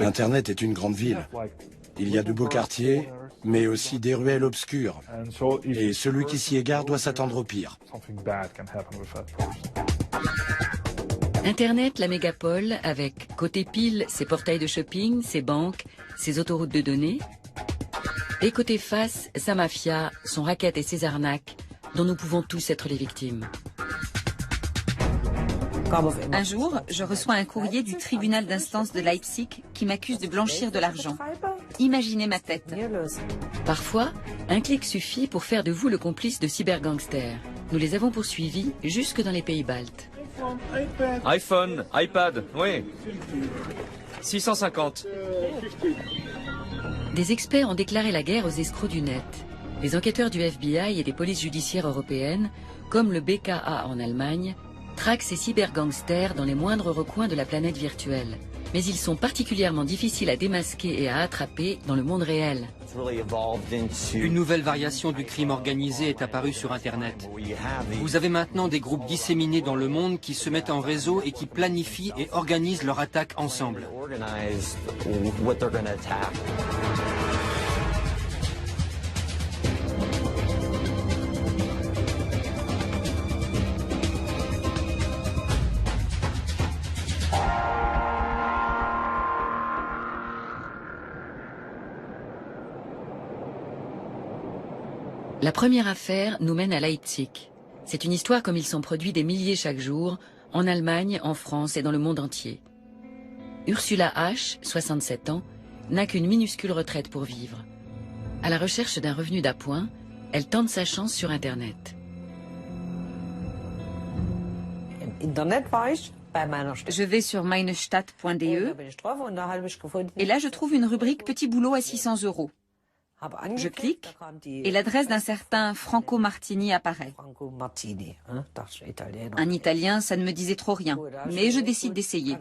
Internet est une grande ville. Il y a de beaux quartiers, mais aussi des ruelles obscures. Et celui qui s'y égare doit s'attendre au pire. Internet, la mégapole, avec côté pile ses portails de shopping, ses banques, ses autoroutes de données. Et côté face, sa mafia, son racket et ses arnaques, dont nous pouvons tous être les victimes. Un jour, je reçois un courrier du tribunal d'instance de Leipzig qui m'accuse de blanchir de l'argent. Imaginez ma tête. Parfois, un clic suffit pour faire de vous le complice de cybergangsters. Nous les avons poursuivis jusque dans les pays baltes. iPhone, iPad, oui. 650. Des experts ont déclaré la guerre aux escrocs du net. Les enquêteurs du FBI et des polices judiciaires européennes, comme le BKA en Allemagne, traquent ces cybergangsters dans les moindres recoins de la planète virtuelle. Mais ils sont particulièrement difficiles à démasquer et à attraper dans le monde réel. Une nouvelle variation du crime organisé est apparue sur Internet. Vous avez maintenant des groupes disséminés dans le monde qui se mettent en réseau et qui planifient et organisent leur attaque ensemble. La première affaire nous mène à Leipzig. C'est une histoire comme il s'en produit des milliers chaque jour, en Allemagne, en France et dans le monde entier. Ursula H., 67 ans, n'a qu'une minuscule retraite pour vivre. À la recherche d'un revenu d'appoint, elle tente sa chance sur Internet. Je vais sur meinestadt.de et là je trouve une rubrique petit boulot à 600 €. Je clique et l'adresse d'un certain Franco Martini apparaît. Un Italien, ça ne me disait trop rien, mais je décide d'essayer.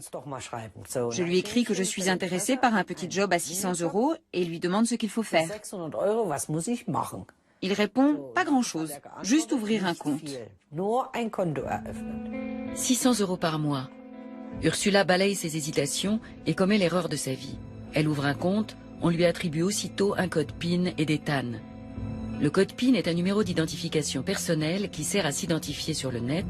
Je lui écris que je suis intéressée par un petit job à 600 € et lui demande ce qu'il faut faire. Il répond « pas grand-chose, juste ouvrir un compte ». 600 € par mois. Ursula balaye ses hésitations et commet l'erreur de sa vie. Elle ouvre un compte. On lui attribue aussitôt un code PIN et des TAN. Le code PIN est un numéro d'identification personnelle qui sert à s'identifier sur le net.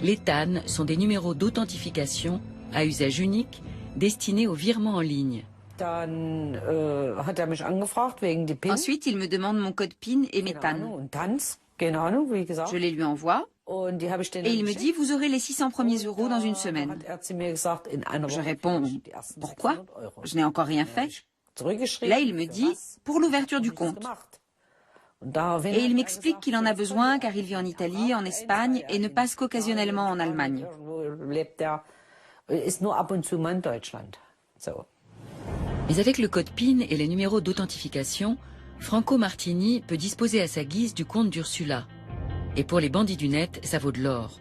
Les TAN sont des numéros d'authentification à usage unique destinés aux virements en ligne. Ensuite, il me demande mon code PIN et mes TAN. Je les lui envoie et il me dit « vous aurez les 600 premiers € dans une semaine ». Je réponds « pourquoi? Je n'ai encore rien fait ». Là, il me dit « pour l'ouverture du compte ». Et il m'explique qu'il en a besoin car il vit en Italie, en Espagne et ne passe qu'occasionnellement en Allemagne. Mais avec le code PIN et les numéros d'authentification, Franco Martini peut disposer à sa guise du compte d'Ursula. Et pour les bandits du net, ça vaut de l'or.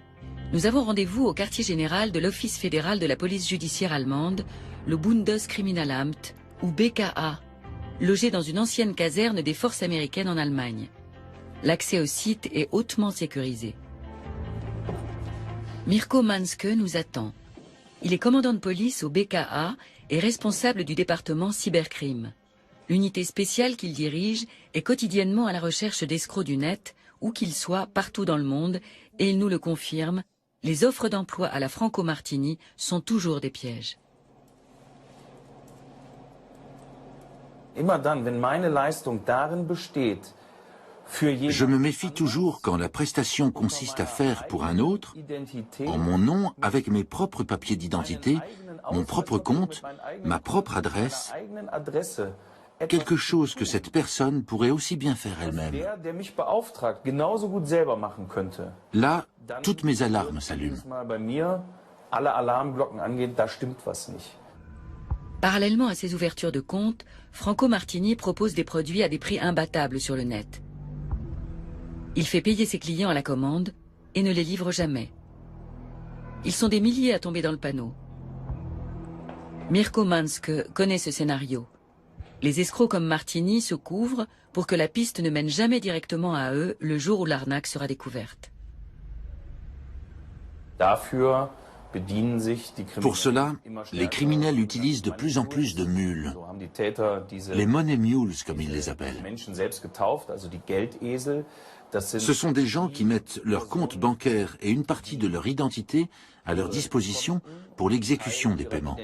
Nous avons rendez-vous au quartier général de l'Office fédéral de la police judiciaire allemande, le Bundeskriminalamt, ou BKA, logé dans une ancienne caserne des forces américaines en Allemagne. L'accès au site est hautement sécurisé. Mirko Manske nous attend. Il est commandant de police au BKA et responsable du département cybercrime. L'unité spéciale qu'il dirige est quotidiennement à la recherche d'escrocs du net, où qu'ils soient partout dans le monde, et il nous le confirme, les offres d'emploi à la Franco Martini sont toujours des pièges. Je me méfie toujours quand la prestation consiste à faire pour un autre, en mon nom, avec mes propres papiers d'identité, mon propre compte, ma propre adresse, quelque chose que cette personne pourrait aussi bien faire elle-même. Là, toutes mes alarmes s'allument. Parallèlement à ces ouvertures de compte, Franco Martini propose des produits à des prix imbattables sur le net. Il fait payer ses clients à la commande et ne les livre jamais. Ils sont des milliers à tomber dans le panneau. Mirko Manske connaît ce scénario. Les escrocs comme Martini se couvrent pour que la piste ne mène jamais directement à eux le jour où l'arnaque sera découverte. Pour cela, les criminels utilisent de plus en plus de mules, les money mules comme ils les appellent. Ce sont des gens qui mettent leur compte bancaire et une partie de leur identité à leur disposition pour l'exécution des paiements.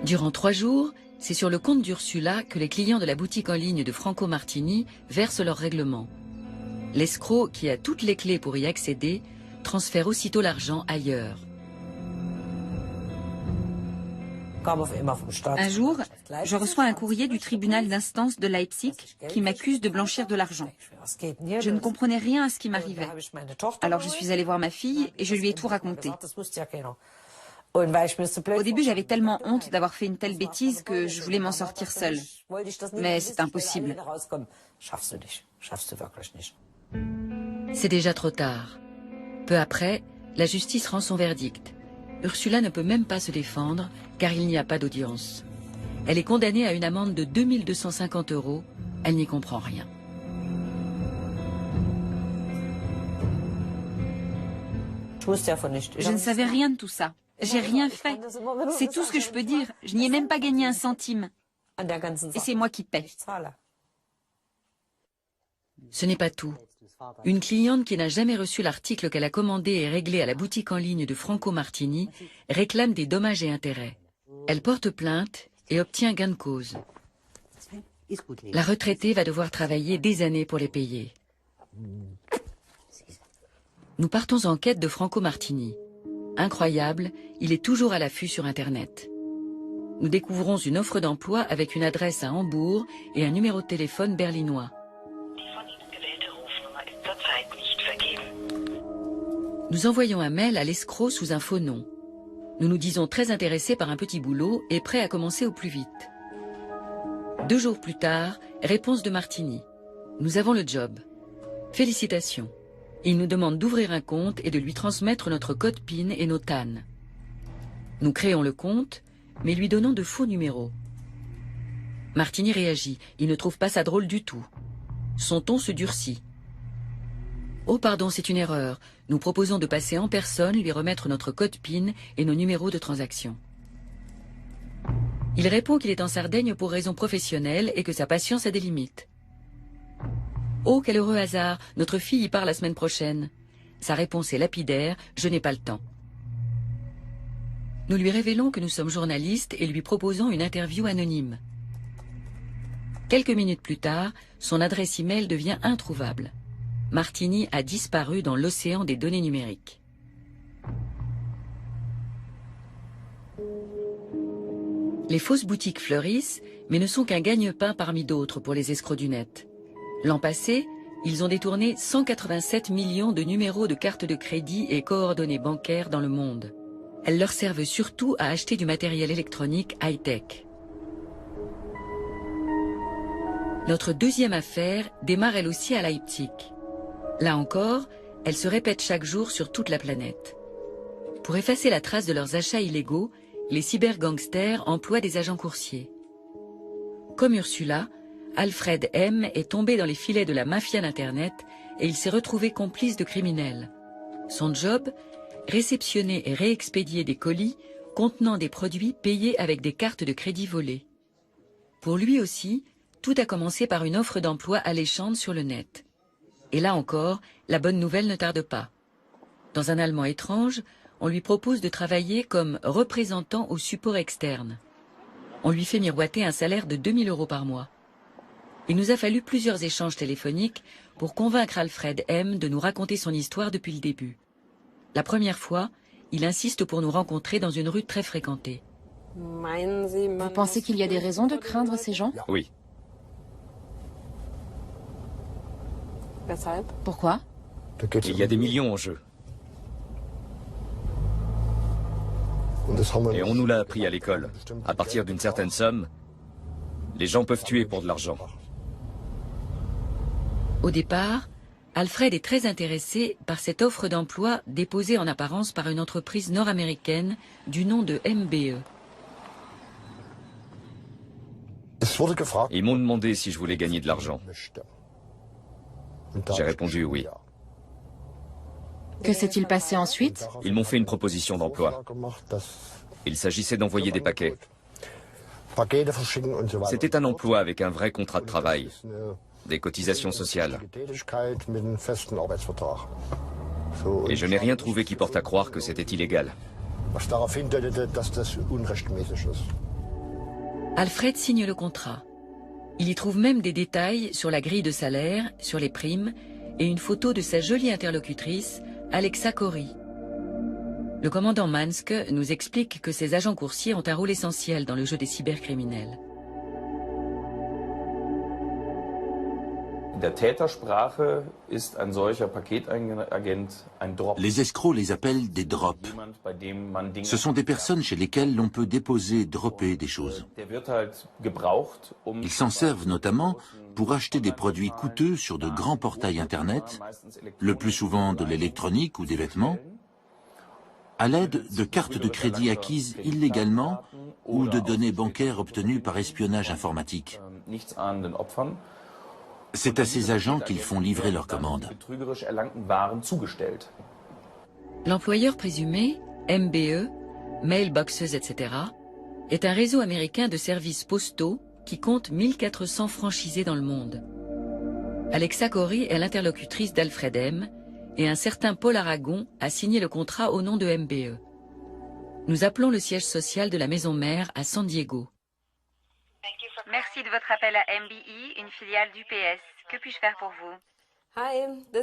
Durant 3 jours, c'est sur le compte d'Ursula que les clients de la boutique en ligne de Franco Martini versent leur règlement. L'escroc, qui a toutes les clés pour y accéder, transfère aussitôt l'argent ailleurs. Un jour, je reçois un courrier du tribunal d'instance de Leipzig qui m'accuse de blanchir de l'argent. Je ne comprenais rien à ce qui m'arrivait. Alors je suis allée voir ma fille et je lui ai tout raconté. Au début, j'avais tellement honte d'avoir fait une telle bêtise que je voulais m'en sortir seule. Mais c'est impossible. C'est déjà trop tard. Peu après, la justice rend son verdict. Ursula ne peut même pas se défendre, car il n'y a pas d'audience. Elle est condamnée à une amende de 2 250 €. Elle n'y comprend rien. Je ne savais rien de tout ça. J'ai rien fait. C'est tout ce que je peux dire. Je n'y ai même pas gagné un centime. Et c'est moi qui paie. Ce n'est pas tout. Une cliente qui n'a jamais reçu l'article qu'elle a commandé et réglé à la boutique en ligne de Franco Martini réclame des dommages et intérêts. Elle porte plainte et obtient gain de cause. La retraitée va devoir travailler des années pour les payer. Nous partons en quête de Franco Martini. Incroyable, il est toujours à l'affût sur Internet. Nous découvrons une offre d'emploi avec une adresse à Hambourg et un numéro de téléphone berlinois. Nous envoyons un mail à l'escroc sous un faux nom. Nous nous disons très intéressés par un petit boulot et prêts à commencer au plus vite. 2 jours plus tard, réponse de Martini. Nous avons le job. Félicitations. Il nous demande d'ouvrir un compte et de lui transmettre notre code PIN et nos TAN. Nous créons le compte, mais lui donnons de faux numéros. Martini réagit. Il ne trouve pas ça drôle du tout. Son ton se durcit. Oh pardon, c'est une erreur. Nous proposons de passer en personne, lui remettre notre code PIN et nos numéros de transaction. Il répond qu'il est en Sardaigne pour raisons professionnelles et que sa patience a des limites. Oh, quel heureux hasard, notre fille y part la semaine prochaine. Sa réponse est lapidaire, je n'ai pas le temps. Nous lui révélons que nous sommes journalistes et lui proposons une interview anonyme. Quelques minutes plus tard, son adresse e-mail devient introuvable. Martini a disparu dans l'océan des données numériques. Les fausses boutiques fleurissent, mais ne sont qu'un gagne-pain parmi d'autres pour les escrocs du net. L'an passé, ils ont détourné 187 millions de numéros de cartes de crédit et coordonnées bancaires dans le monde. Elles leur servent surtout à acheter du matériel électronique high-tech. Notre deuxième affaire démarre elle aussi à Leipzig. Là encore, elle se répète chaque jour sur toute la planète. Pour effacer la trace de leurs achats illégaux, les cybergangsters emploient des agents coursiers. Comme Ursula, Alfred M. est tombé dans les filets de la mafia d'Internet et il s'est retrouvé complice de criminels. Son job, réceptionner et réexpédier des colis contenant des produits payés avec des cartes de crédit volées. Pour lui aussi, tout a commencé par une offre d'emploi alléchante sur le net. Et là encore, la bonne nouvelle ne tarde pas. Dans un allemand étrange, on lui propose de travailler comme représentant au support externe. On lui fait miroiter un salaire de 2 000 € par mois. Il nous a fallu plusieurs échanges téléphoniques pour convaincre Alfred M. de nous raconter son histoire depuis le début. La première fois, il insiste pour nous rencontrer dans une rue très fréquentée. Vous pensez qu'il y a des raisons de craindre ces gens? Oui. Pourquoi? Il y a des millions en jeu. Et on nous l'a appris à l'école. À partir d'une certaine somme, les gens peuvent tuer pour de l'argent. Au départ, Alfred est très intéressé par cette offre d'emploi déposée en apparence par une entreprise nord-américaine du nom de MBE. Ils m'ont demandé si je voulais gagner de l'argent. J'ai répondu oui. Que s'est-il passé ensuite? Ils m'ont fait une proposition d'emploi. Il s'agissait d'envoyer des paquets. C'était un emploi avec un vrai contrat de travail, des cotisations sociales. Et je n'ai rien trouvé qui porte à croire que c'était illégal. Alfred signe le contrat. Il y trouve même des détails sur la grille de salaire, sur les primes et une photo de sa jolie interlocutrice, Alexa Corey. Le commandant Mansk nous explique que ces agents coursiers ont un rôle essentiel dans le jeu des cybercriminels. Les escrocs les appellent des drops. Ce sont des personnes chez lesquelles l'on peut déposer, dropper des choses. Ils s'en servent notamment pour acheter des produits coûteux sur de grands portails Internet, le plus souvent de l'électronique ou des vêtements, à l'aide de cartes de crédit acquises illégalement ou de données bancaires obtenues par espionnage informatique. C'est à ces agents qu'ils font livrer leurs commandes. L'employeur présumé, MBE, Mailboxes, etc., est un réseau américain de services postaux qui compte 1400 franchisés dans le monde. Alexa Corey est l'interlocutrice d'Alfred M. et un certain Paul Aragon a signé le contrat au nom de MBE. Nous appelons le siège social de la maison mère à San Diego. Merci de votre appel à MBE, une filiale d'UPS. Que puis-je faire pour vous?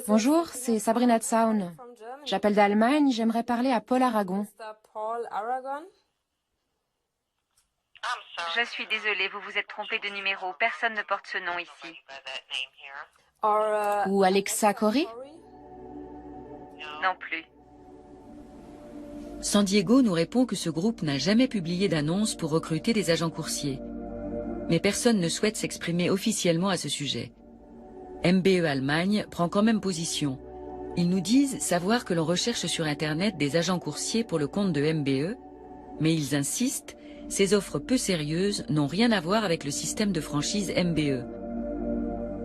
Bonjour, c'est Sabrina Zaun. J'appelle d'Allemagne, j'aimerais parler à Paul Aragon. Je suis désolée, vous vous êtes trompé de numéro. Personne ne porte ce nom ici. Ou Alexa Corey? Non plus. San Diego nous répond que ce groupe n'a jamais publié d'annonce pour recruter des agents coursiers. Mais personne ne souhaite s'exprimer officiellement à ce sujet. MBE Allemagne prend quand même position. Ils nous disent savoir que l'on recherche sur Internet des agents coursiers pour le compte de MBE, mais ils insistent, ces offres peu sérieuses n'ont rien à voir avec le système de franchise MBE.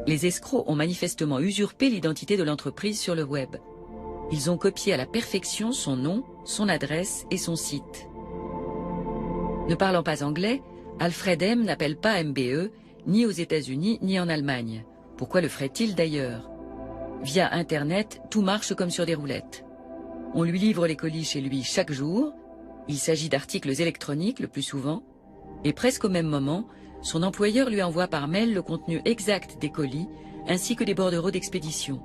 Les escrocs ont manifestement usurpé l'identité de l'entreprise sur le web. Ils ont copié à la perfection son nom, son adresse et son site. Ne parlant pas anglais, Alfred M. n'appelle pas MBE, ni aux États-Unis, ni en Allemagne. Pourquoi le ferait-il d'ailleurs? Via Internet, tout marche comme sur des roulettes. On lui livre les colis chez lui chaque jour. Il s'agit d'articles électroniques le plus souvent. Et presque au même moment, son employeur lui envoie par mail le contenu exact des colis, ainsi que des bordereaux d'expédition.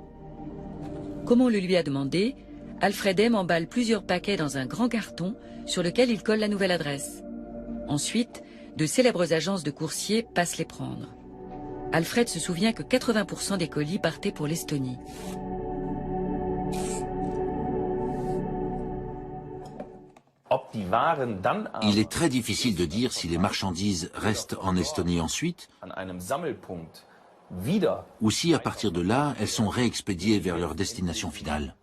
Comme on le lui a demandé, Alfred M. emballe plusieurs paquets dans un grand carton sur lequel il colle la nouvelle adresse. Ensuite, de célèbres agences de coursiers passent les prendre. Alfred se souvient que 80% des colis partaient pour l'Estonie. Il est très difficile de dire si les marchandises restent en Estonie ensuite, ou si à partir de là, elles sont réexpédiées vers leur destination finale.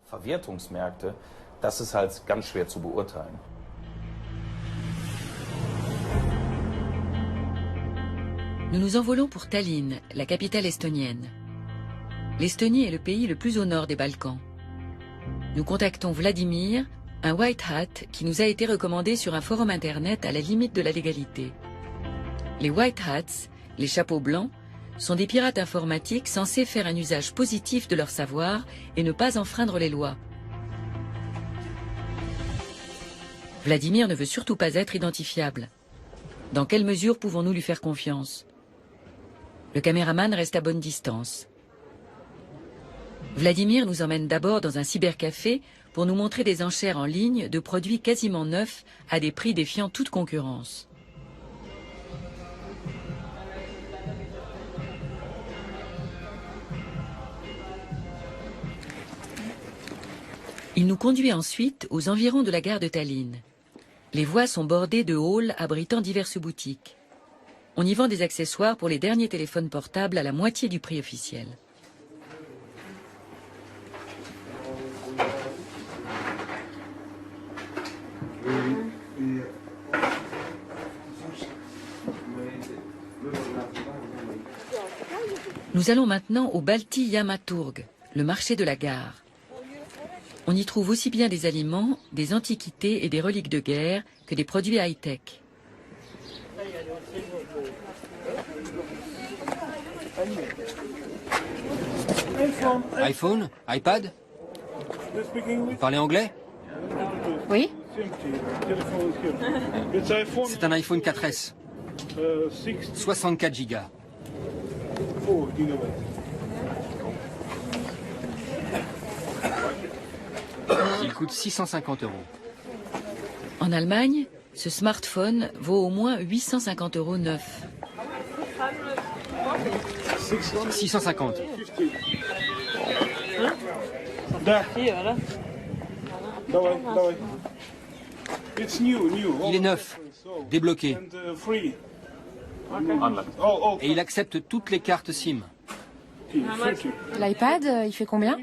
Nous nous envolons pour Tallinn, la capitale estonienne. L'Estonie est le pays le plus au nord des Balkans. Nous contactons Vladimir, un white hat qui nous a été recommandé sur un forum internet à la limite de la légalité. Les white hats, les chapeaux blancs, sont des pirates informatiques censés faire un usage positif de leur savoir et ne pas enfreindre les lois. Vladimir ne veut surtout pas être identifiable. Dans quelle mesure pouvons-nous lui faire confiance? Le caméraman reste à bonne distance. Vladimir nous emmène d'abord dans un cybercafé pour nous montrer des enchères en ligne de produits quasiment neufs à des prix défiant toute concurrence. Il nous conduit ensuite aux environs de la gare de Tallinn. Les voies sont bordées de halls abritant diverses boutiques. On y vend des accessoires pour les derniers téléphones portables à la moitié du prix officiel. Nous allons maintenant au Balti Yamaturg, le marché de la gare. On y trouve aussi bien des aliments, des antiquités et des reliques de guerre que des produits high-tech. iPhone? iPad? Vous parlez anglais? Oui? C'est un iPhone 4S. 64 Go. Il coûte 650 €. En Allemagne, ce smartphone vaut au moins 850 € neuf. 650. Il est neuf, débloqué. Et il accepte toutes les cartes SIM. L'iPad, il fait combien?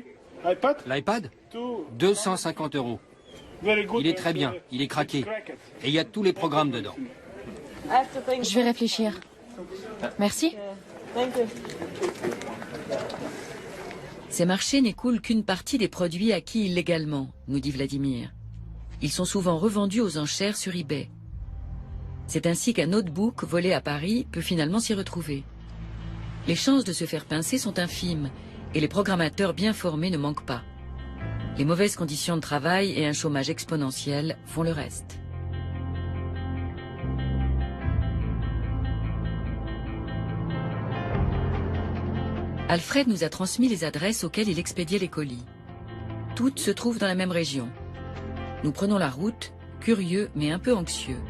L'iPad? 250 €. Il est très bien, il est craqué. Et il y a tous les programmes dedans. Je vais réfléchir. Merci. Ces marchés n'écoulent qu'une partie des produits acquis illégalement, nous dit Vladimir. Ils sont souvent revendus aux enchères sur eBay. C'est ainsi qu'un notebook volé à Paris peut finalement s'y retrouver. Les chances de se faire pincer sont infimes et les programmateurs bien formés ne manquent pas. Les mauvaises conditions de travail et un chômage exponentiel font le reste. Alfred nous a transmis les adresses auxquelles il expédiait les colis. Toutes se trouvent dans la même région. Nous prenons la route, curieux mais un peu anxieux.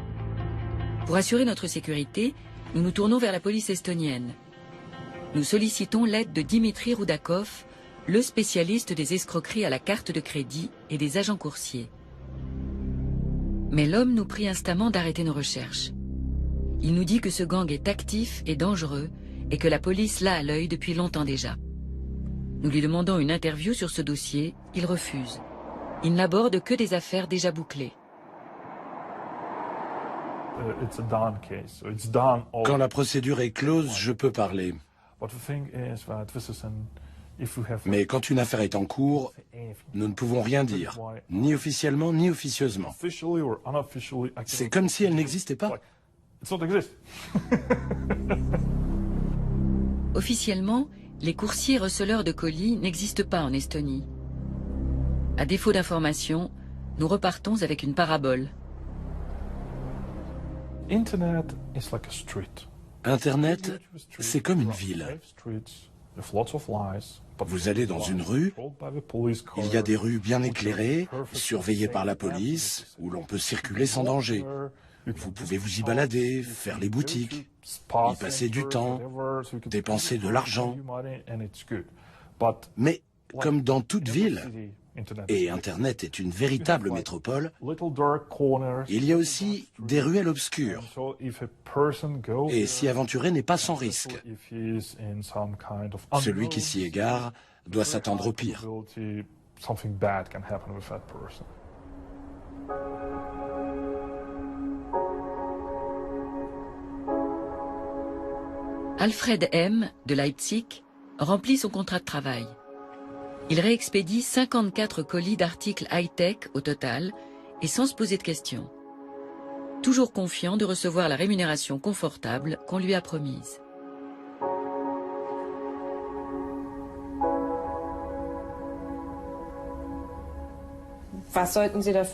Pour assurer notre sécurité, nous nous tournons vers la police estonienne. Nous sollicitons l'aide de Dimitri Roudakov, le spécialiste des escroqueries à la carte de crédit et des agents coursiers. Mais l'homme nous prie instamment d'arrêter nos recherches. Il nous dit que ce gang est actif et dangereux et que la police l'a à l'œil depuis longtemps déjà. Nous lui demandons une interview sur ce dossier, il refuse. Il n'aborde que des affaires déjà bouclées. Quand la procédure est close, je peux parler. Mais quand une affaire est en cours, nous ne pouvons rien dire, ni officiellement ni officieusement. C'est comme si elle n'existait pas. Officiellement, les coursiers receleurs de colis n'existent pas en Estonie. À défaut d'informations, nous repartons avec une parabole. Internet, c'est comme une ville. Vous allez dans une rue, il y a des rues bien éclairées, surveillées par la police, où l'on peut circuler sans danger. Vous pouvez vous y balader, faire les boutiques, y passer du temps, dépenser de l'argent. Mais comme dans toute ville, et Internet est une véritable métropole, il y a aussi des ruelles obscures. Et s'y aventurer n'est pas sans risque. Celui qui s'y égare doit s'attendre au pire. Alfred M., de Leipzig, remplit son contrat de travail. Il réexpédie 54 colis d'articles high-tech au total et sans se poser de questions. Toujours confiant de recevoir la rémunération confortable qu'on lui a promise.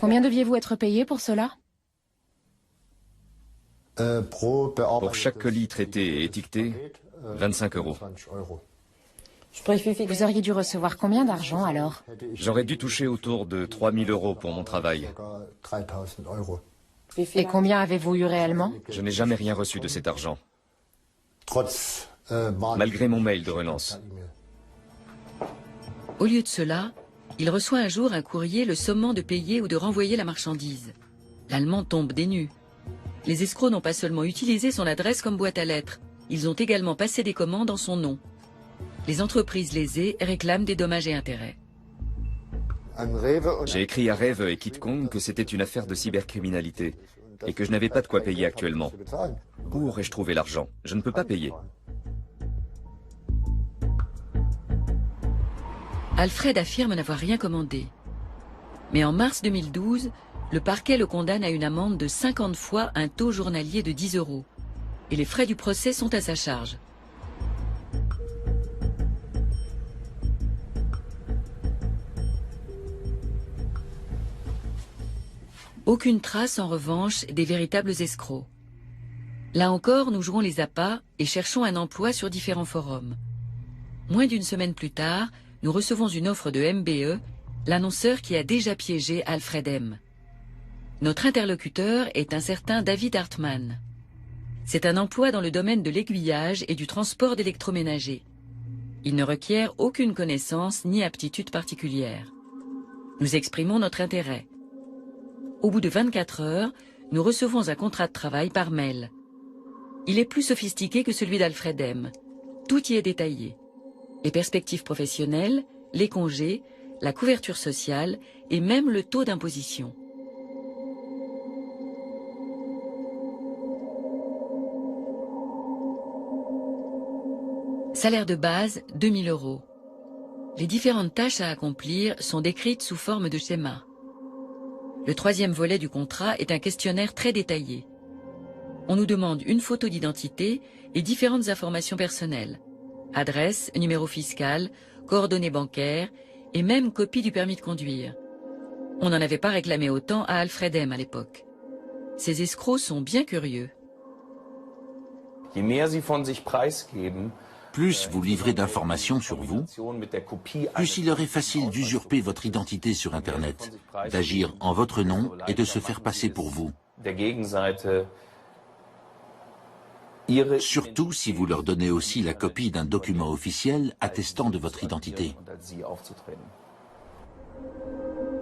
Combien deviez-vous être payé pour cela? Pour chaque colis traité et étiqueté, 25 €. Vous auriez dû recevoir combien d'argent alors? J'aurais dû toucher autour de 3 000 € pour mon travail. Et combien avez-vous eu réellement? Je n'ai jamais rien reçu de cet argent, malgré mon mail de relance. Au lieu de cela, il reçoit un jour un courrier le sommant de payer ou de renvoyer la marchandise. L'Allemand tombe des nues. Les escrocs n'ont pas seulement utilisé son adresse comme boîte à lettres, ils ont également passé des commandes en son nom. Les entreprises lésées réclament des dommages et intérêts. J'ai écrit à Rewe et KitKong que c'était une affaire de cybercriminalité et que je n'avais pas de quoi payer actuellement. Où aurais-je trouvé l'argent? Je ne peux pas payer. Alfred affirme n'avoir rien commandé. Mais en mars 2012, le parquet le condamne à une amende de 50 fois un taux journalier de 10 €. Et les frais du procès sont à sa charge. Aucune trace, en revanche, des véritables escrocs. Là encore, nous jouons les appâts et cherchons un emploi sur différents forums. Moins d'une semaine plus tard, nous recevons une offre de MBE, l'annonceur qui a déjà piégé Alfred M. Notre interlocuteur est un certain David Hartmann. C'est un emploi dans le domaine de l'aiguillage et du transport d'électroménager. Il ne requiert aucune connaissance ni aptitude particulière. Nous exprimons notre intérêt. Au bout de 24 heures, nous recevons un contrat de travail par mail. Il est plus sophistiqué que celui d'Alfred M. Tout y est détaillé. Les perspectives professionnelles, les congés, la couverture sociale et même le taux d'imposition. Salaire de base, 2 000 €. Les différentes tâches à accomplir sont décrites sous forme de schéma. Le troisième volet du contrat est un questionnaire très détaillé. On nous demande une photo d'identité et différentes informations personnelles. Adresse, numéro fiscal, coordonnées bancaires et même copie du permis de conduire. On n'en avait pas réclamé autant à Alfred M. à l'époque. Ces escrocs sont bien curieux. Plus vous livrez d'informations sur vous, plus il leur est facile d'usurper votre identité sur Internet, d'agir en votre nom et de se faire passer pour vous. Surtout si vous leur donnez aussi la copie d'un document officiel attestant de votre identité.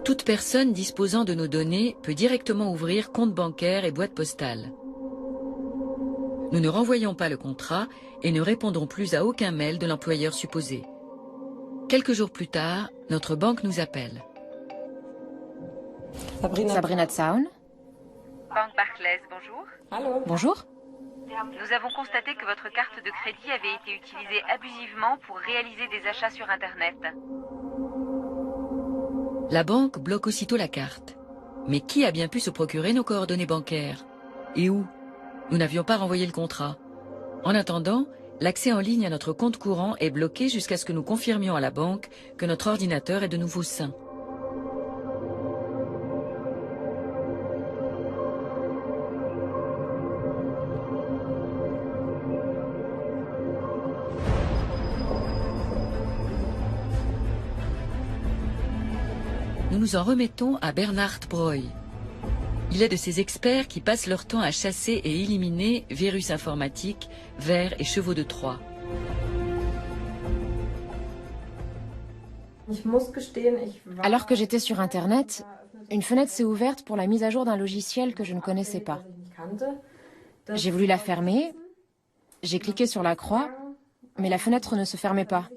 Toute personne disposant de nos données peut directement ouvrir compte bancaire et boîte postale. Nous ne renvoyons pas le contrat et ne répondons plus à aucun mail de l'employeur supposé. Quelques jours plus tard, notre banque nous appelle. Sabrina Zaun. Banque Barclays, bonjour. Allô. Bonjour. Nous avons constaté que votre carte de crédit avait été utilisée abusivement pour réaliser des achats sur Internet. La banque bloque aussitôt la carte. Mais qui a bien pu se procurer nos coordonnées bancaires? Et où? Nous n'avions pas renvoyé le contrat. En attendant, l'accès en ligne à notre compte courant est bloqué jusqu'à ce que nous confirmions à la banque que notre ordinateur est de nouveau sain. Nous nous en remettons à Bernhard Breuil. Il est de ces experts qui passent leur temps à chasser et éliminer virus informatiques, vers et chevaux de Troie. Alors que j'étais sur Internet, une fenêtre s'est ouverte pour la mise à jour d'un logiciel que je ne connaissais pas. J'ai voulu la fermer, j'ai cliqué sur la croix, mais la fenêtre ne se fermait pas.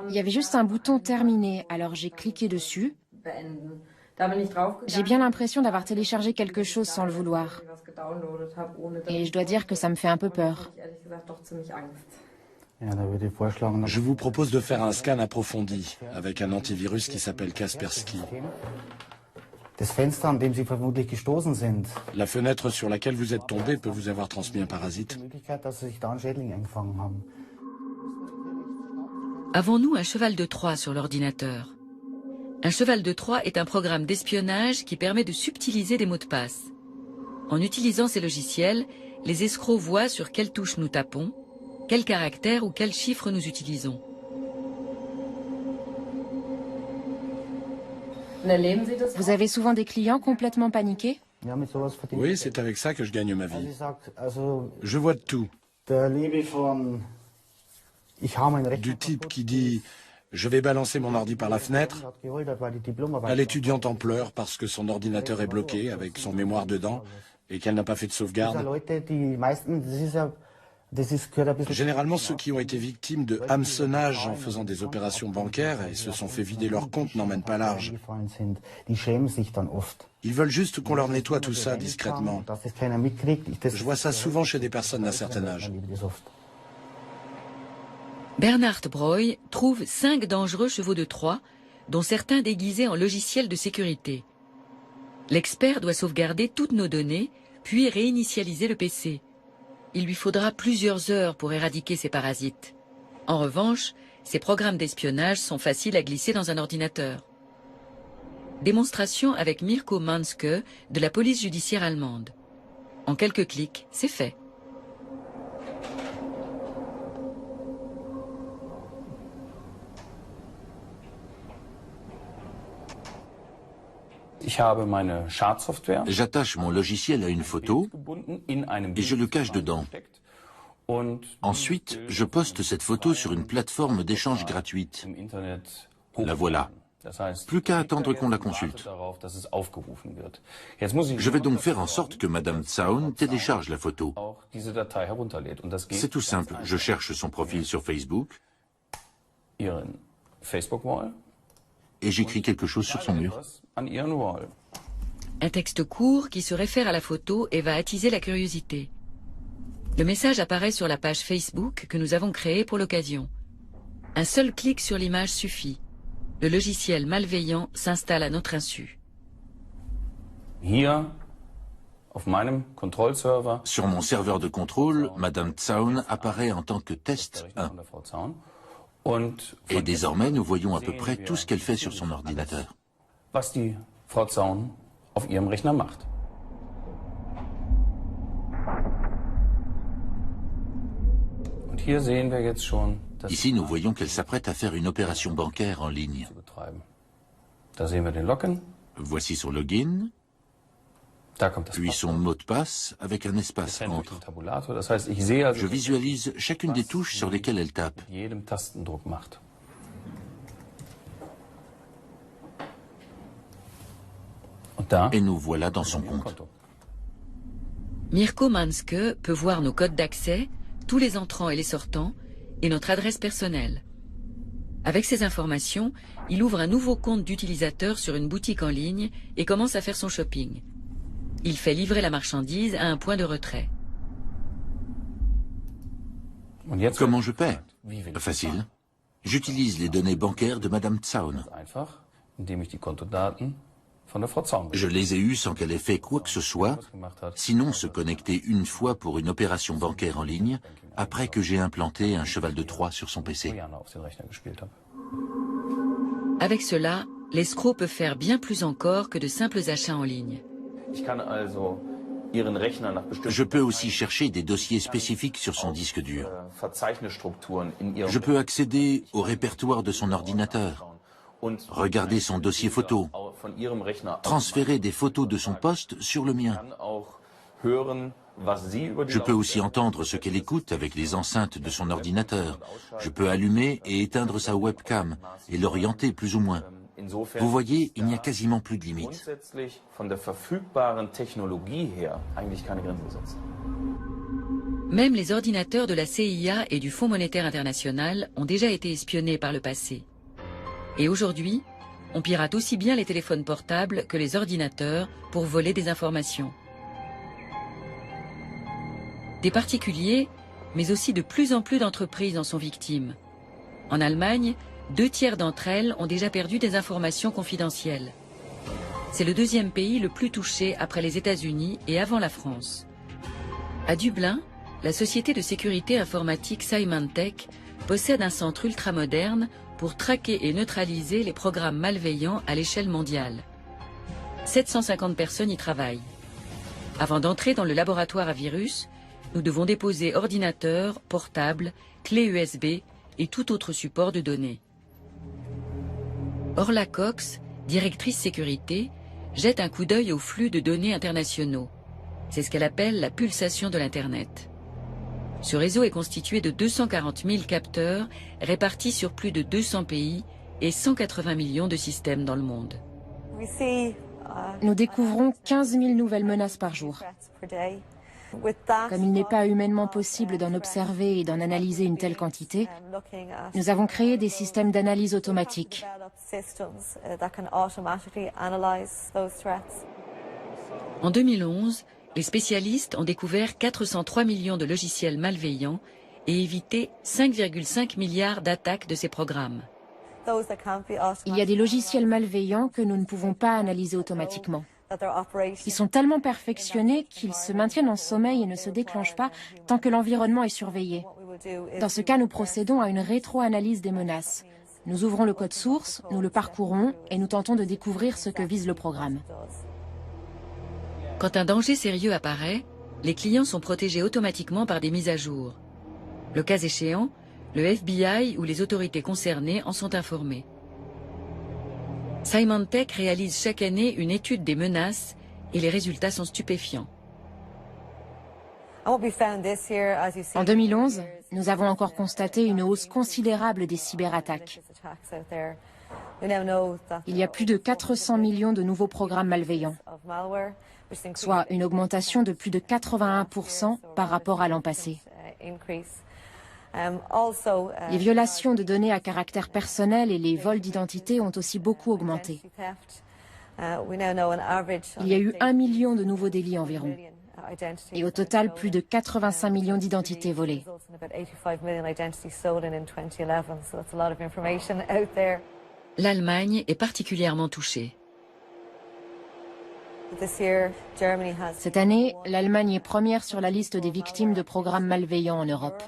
Il y avait juste un bouton terminé, alors j'ai cliqué dessus. J'ai bien l'impression d'avoir téléchargé quelque chose sans le vouloir. Et je dois dire que ça me fait un peu peur. Je vous propose de faire un scan approfondi avec un antivirus qui s'appelle Kaspersky. La fenêtre sur laquelle vous êtes tombé peut vous avoir transmis un parasite. Avons-nous un cheval de Troie sur l'ordinateur? Un cheval de Troie est un programme d'espionnage qui permet de subtiliser des mots de passe. En utilisant ces logiciels, les escrocs voient sur quelle touche nous tapons, quel caractère ou quel chiffre nous utilisons. Vous avez souvent des clients complètement paniqués? Oui, c'est avec ça que je gagne ma vie. Je vois de tout. Du type qui dit « je vais balancer mon ordi par la fenêtre » à l'étudiante en pleurs parce que son ordinateur est bloqué avec son mémoire dedans et qu'elle n'a pas fait de sauvegarde. Généralement, ceux qui ont été victimes de hameçonnage en faisant des opérations bancaires et se sont fait vider leur compte n'emmènent pas large. Ils veulent juste qu'on leur nettoie tout ça discrètement. Je vois ça souvent chez des personnes d'un certain âge. Bernhard Breuil trouve 5 dangereux chevaux de Troie dont certains déguisés en logiciels de sécurité. L'expert doit sauvegarder toutes nos données, puis réinitialiser le PC. Il lui faudra plusieurs heures pour éradiquer ces parasites. En revanche, ces programmes d'espionnage sont faciles à glisser dans un ordinateur. Démonstration avec Mirko Manske de la police judiciaire allemande. En quelques clics, c'est fait. J'attache mon logiciel à une photo et je le cache dedans. Ensuite, je poste cette photo sur une plateforme d'échange gratuite. La voilà. Plus qu'à attendre qu'on la consulte. Je vais donc faire en sorte que Madame Zaun télécharge la photo. C'est tout simple. Je cherche son profil sur Facebook et j'écris quelque chose sur son mur. Un texte court qui se réfère à la photo et va attiser la curiosité. Le message apparaît sur la page Facebook que nous avons créée pour l'occasion. Un seul clic sur l'image suffit. Le logiciel malveillant s'installe à notre insu. Sur mon serveur de contrôle, Madame Zaun apparaît en tant que test 1. Et désormais, nous voyons à peu près tout ce qu'elle fait sur son ordinateur. Ici, nous voyons qu'elle s'apprête à faire une opération bancaire en ligne. Voici son login, puis son mot de passe avec un espace entre. Je visualise chacune des touches sur lesquelles elle tape. Et nous voilà dans son compte. Mirko Manske peut voir nos codes d'accès, tous les entrants et les sortants, et notre adresse personnelle. Avec ces informations, il ouvre un nouveau compte d'utilisateur sur une boutique en ligne et commence à faire son shopping. Il fait livrer la marchandise à un point de retrait. Comment je paie? Facile. J'utilise les données bancaires de Madame Zaun. Je les ai eues sans qu'elle ait fait quoi que ce soit, sinon se connecter une fois pour une opération bancaire en ligne, après que j'ai implanté un cheval de Troie sur son PC. Avec cela, l'escroc peut faire bien plus encore que de simples achats en ligne. Je peux aussi chercher des dossiers spécifiques sur son disque dur. Je peux accéder au répertoire de son ordinateur, regarder son dossier photo, transférer des photos de son poste sur le mien. Je peux aussi entendre ce qu'elle écoute avec les enceintes de son ordinateur. Je peux allumer et éteindre sa webcam et l'orienter plus ou moins. Vous voyez, il n'y a quasiment plus de limites. Même les ordinateurs de la CIA et du Fonds monétaire international ont déjà été espionnés par le passé. Et aujourd'hui, on pirate aussi bien les téléphones portables que les ordinateurs pour voler des informations. Des particuliers, mais aussi de plus en plus d'entreprises en sont victimes. En Allemagne, 2/3 d'entre elles ont déjà perdu des informations confidentielles. C'est le deuxième pays le plus touché après les États-Unis et avant la France. À Dublin, la société de sécurité informatique Symantec possède un centre ultramoderne pour traquer et neutraliser les programmes malveillants à l'échelle mondiale. 750 personnes y travaillent. Avant d'entrer dans le laboratoire à virus, nous devons déposer ordinateurs, portables, clés USB et tout autre support de données. Orla Cox, directrice sécurité, jette un coup d'œil au flux de données internationaux. C'est ce qu'elle appelle la pulsation de l'Internet. Ce réseau est constitué de 240 000 capteurs répartis sur plus de 200 pays et 180 millions de systèmes dans le monde. Nous découvrons 15 000 nouvelles menaces par jour. Comme il n'est pas humainement possible d'en observer et d'en analyser une telle quantité, nous avons créé des systèmes d'analyse automatique. En 2011, les spécialistes ont découvert 403 millions de logiciels malveillants et évité 5,5 milliards d'attaques de ces programmes. Il y a des logiciels malveillants que nous ne pouvons pas analyser automatiquement. Ils sont tellement perfectionnés qu'ils se maintiennent en sommeil et ne se déclenchent pas tant que l'environnement est surveillé. Dans ce cas, nous procédons à une rétro-analyse des menaces. Nous ouvrons le code source, nous le parcourons et nous tentons de découvrir ce que vise le programme. Quand un danger sérieux apparaît, les clients sont protégés automatiquement par des mises à jour. Le cas échéant, le FBI ou les autorités concernées en sont informés. Symantec réalise chaque année une étude des menaces et les résultats sont stupéfiants. En 2011, nous avons encore constaté une hausse considérable des cyberattaques. Il y a plus de 400 millions de nouveaux programmes malveillants, soit une augmentation de plus de 81% par rapport à l'an passé. Les violations de données à caractère personnel et les vols d'identité ont aussi beaucoup augmenté. Il y a eu 1 million de nouveaux délits environ. Et au total, plus de 85 millions d'identités volées. L'Allemagne est particulièrement touchée. Cette année, l'Allemagne est première sur la liste des victimes de programmes malveillants en Europe.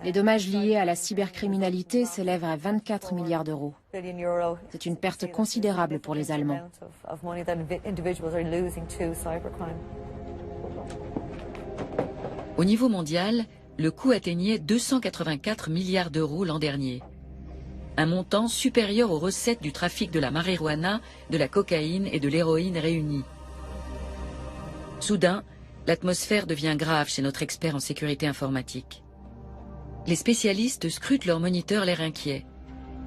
Les dommages liés à la cybercriminalité s'élèvent à 24 milliards d'euros. C'est une perte considérable pour les Allemands. Au niveau mondial, le coût atteignait 284 milliards d'euros l'an dernier. Un montant supérieur aux recettes du trafic de la marijuana, de la cocaïne et de l'héroïne réunies. Soudain, l'atmosphère devient grave chez notre expert en sécurité informatique. Les spécialistes scrutent leur moniteur l'air inquiet.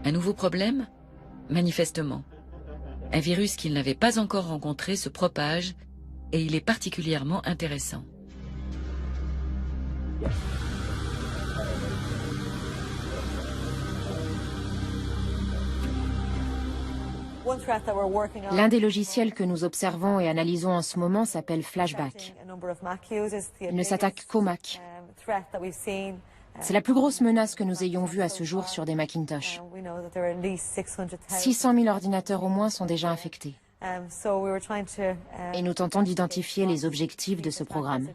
Un nouveau problème? Manifestement. Un virus qu'ils n'avaient pas encore rencontré se propage et il est particulièrement intéressant. L'un des logiciels que nous observons et analysons en ce moment s'appelle Flashback. Il ne s'attaque qu'aux Mac. C'est la plus grosse menace que nous ayons vue à ce jour sur des Macintosh. 600 000 ordinateurs au moins sont déjà infectés. Et nous tentons d'identifier les objectifs de ce programme.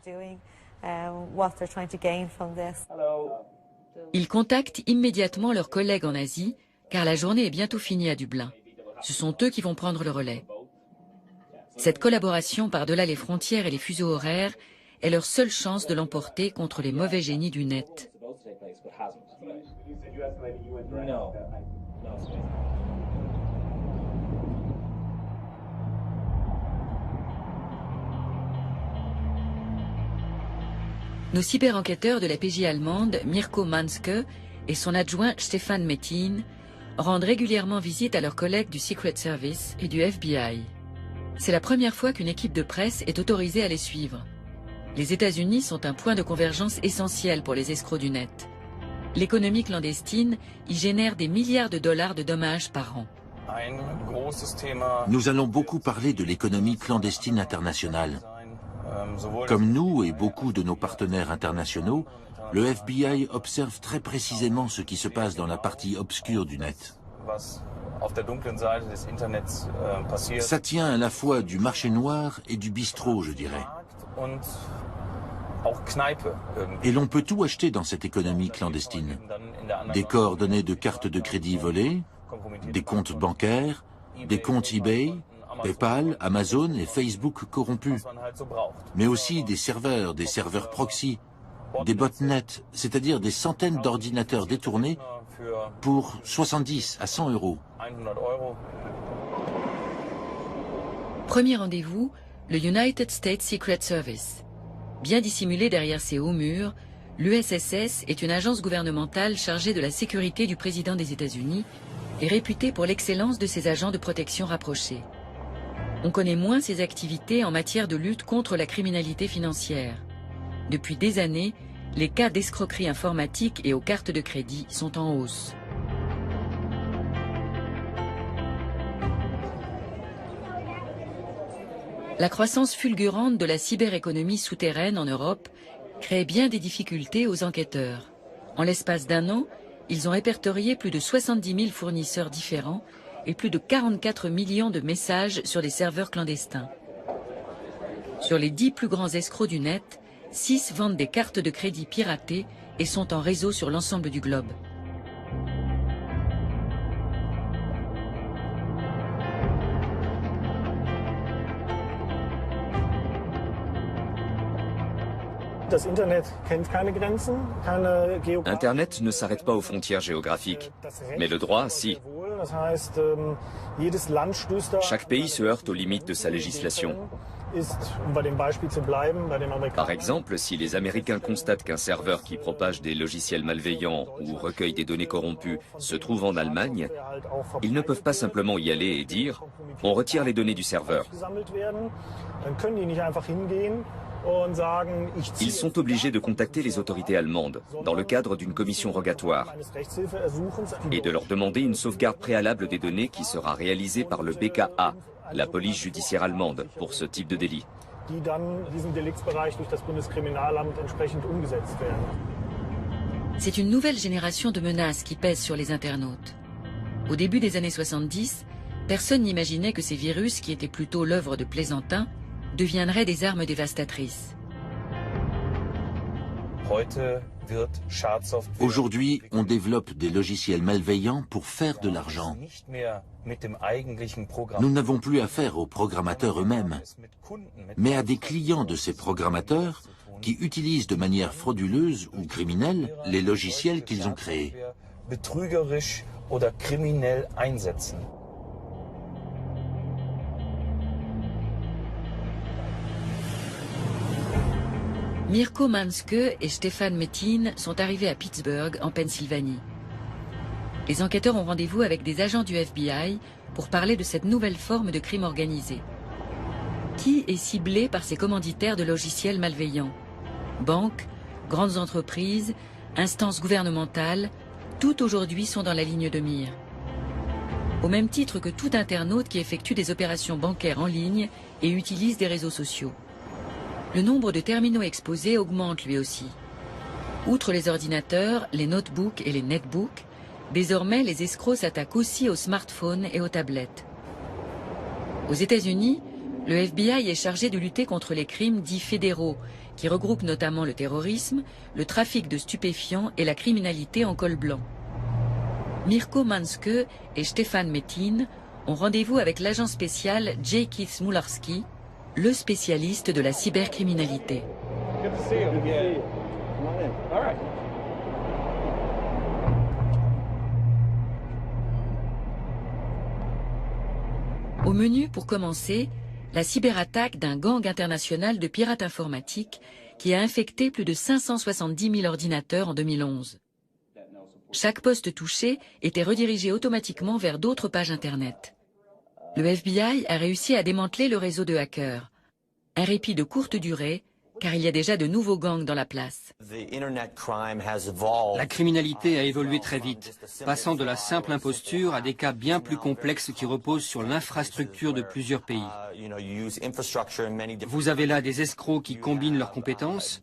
Ils contactent immédiatement leurs collègues en Asie, car la journée est bientôt finie à Dublin. Ce sont eux qui vont prendre le relais. Cette collaboration par-delà les frontières et les fuseaux horaires est leur seule chance de l'emporter contre les mauvais génies du net. Nos cyber-enquêteurs de la PJ allemande, Mirko Manske, et son adjoint Stefan Mettin, rendent régulièrement visite à leurs collègues du Secret Service et du FBI. C'est la première fois qu'une équipe de presse est autorisée à les suivre. Les États-Unis sont un point de convergence essentiel pour les escrocs du net. L'économie clandestine y génère des milliards de dollars de dommages par an. Nous allons beaucoup parler de l'économie clandestine internationale. Comme nous et beaucoup de nos partenaires internationaux, le FBI observe très précisément ce qui se passe dans la partie obscure du net. Ça tient à la fois du marché noir et du bistrot, je dirais. Et l'on peut tout acheter dans cette économie clandestine. Des coordonnées de cartes de crédit volées, des comptes bancaires, des comptes eBay, PayPal, Amazon et Facebook corrompus. Mais aussi des serveurs proxy, des botnets, c'est-à-dire des centaines d'ordinateurs détournés pour 70 à 100 euros. Premier rendez-vous, le United States Secret Service. Bien dissimulé derrière ses hauts murs, l'USSS est une agence gouvernementale chargée de la sécurité du président des États-Unis et réputée pour l'excellence de ses agents de protection rapprochés. On connaît moins ses activités en matière de lutte contre la criminalité financière. Depuis des années, les cas d'escroquerie informatique et aux cartes de crédit sont en hausse. La croissance fulgurante de la cyberéconomie souterraine en Europe crée bien des difficultés aux enquêteurs. En l'espace d'un an, ils ont répertorié plus de 70 000 fournisseurs différents et plus de 44 millions de messages sur des serveurs clandestins. Sur les 10 plus grands escrocs du net, 6 vendent des cartes de crédit piratées et sont en réseau sur l'ensemble du globe. Internet ne s'arrête pas aux frontières géographiques, mais le droit, si. Chaque pays se heurte aux limites de sa législation. Par exemple, si les Américains constatent qu'un serveur qui propage des logiciels malveillants ou recueille des données corrompues se trouve en Allemagne, ils ne peuvent pas simplement y aller et dire « on retire les données du serveur ». Ils sont obligés de contacter les autorités allemandes dans le cadre d'une commission rogatoire et de leur demander une sauvegarde préalable des données qui sera réalisée par le BKA, la police judiciaire allemande, pour ce type de délit. C'est une nouvelle génération de menaces qui pèse sur les internautes. Au début des années 70, personne n'imaginait que ces virus, qui étaient plutôt l'œuvre de plaisantins, deviendraient des armes dévastatrices. Aujourd'hui, on développe des logiciels malveillants pour faire de l'argent. Nous n'avons plus affaire aux programmateurs eux-mêmes, mais à des clients de ces programmateurs qui utilisent de manière frauduleuse ou criminelle les logiciels qu'ils ont créés. Mirko Manske et Stefan Metin sont arrivés à Pittsburgh, en Pennsylvanie. Les enquêteurs ont rendez-vous avec des agents du FBI pour parler de cette nouvelle forme de crime organisé. Qui est ciblé par ces commanditaires de logiciels malveillants? Banques, grandes entreprises, instances gouvernementales, toutes aujourd'hui sont dans la ligne de mire. Au même titre que tout internaute qui effectue des opérations bancaires en ligne et utilise des réseaux sociaux. Le nombre de terminaux exposés augmente lui aussi. Outre les ordinateurs, les notebooks et les netbooks, désormais les escrocs s'attaquent aussi aux smartphones et aux tablettes. Aux États-Unis, le FBI est chargé de lutter contre les crimes dits fédéraux, qui regroupent notamment le terrorisme, le trafic de stupéfiants et la criminalité en col blanc. Mirko Manske et Stefan Metin ont rendez-vous avec l'agent spécial J. Keith Mularski, le spécialiste de la cybercriminalité. Au menu, pour commencer, la cyberattaque d'un gang international de pirates informatiques qui a infecté plus de 570 000 ordinateurs en 2011. Chaque poste touché était redirigé automatiquement vers d'autres pages Internet. Le FBI a réussi à démanteler le réseau de hackers. Un répit de courte durée, car il y a déjà de nouveaux gangs dans la place. La criminalité a évolué très vite, passant de la simple imposture à des cas bien plus complexes qui reposent sur l'infrastructure de plusieurs pays. Vous avez là des escrocs qui combinent leurs compétences.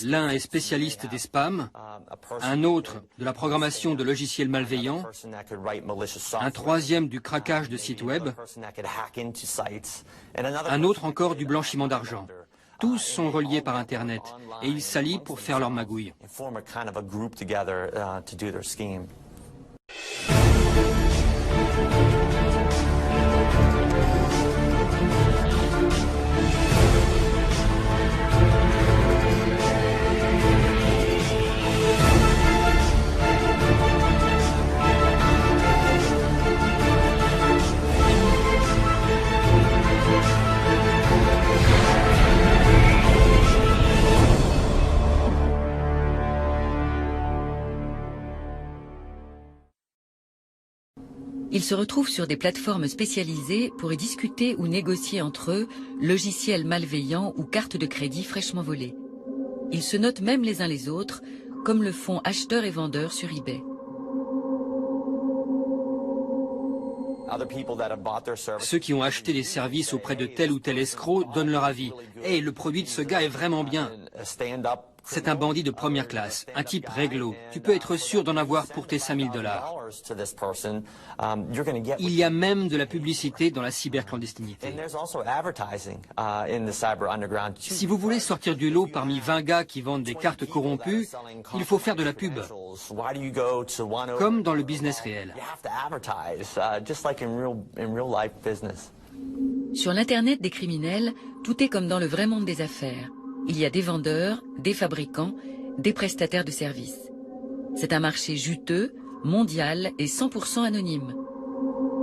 L'un est spécialiste des spams, un autre de la programmation de logiciels malveillants, un troisième du craquage de sites web, un autre encore du blanchiment d'argent. Tous sont reliés par Internet et ils s'allient pour faire leur magouille. Ils se retrouvent sur des plateformes spécialisées pour y discuter ou négocier entre eux logiciels malveillants ou cartes de crédit fraîchement volées. Ils se notent même les uns les autres, comme le font acheteurs et vendeurs sur eBay. Ceux qui ont acheté des services auprès de tel ou tel escroc donnent leur avis. « Hey, le produit de ce gars est vraiment bien !» c'est un bandit de première classe, un type réglo. Tu peux être sûr d'en avoir pour tes $5 000. Il y a même de la publicité dans la cyberclandestinité. Si vous voulez sortir du lot parmi 20 gars qui vendent des cartes corrompues, il faut faire de la pub, comme dans le business réel. Sur l'Internet des criminels, tout est comme dans le vrai monde des affaires. Il y a des vendeurs, des fabricants, des prestataires de services. C'est un marché juteux, mondial et 100% anonyme.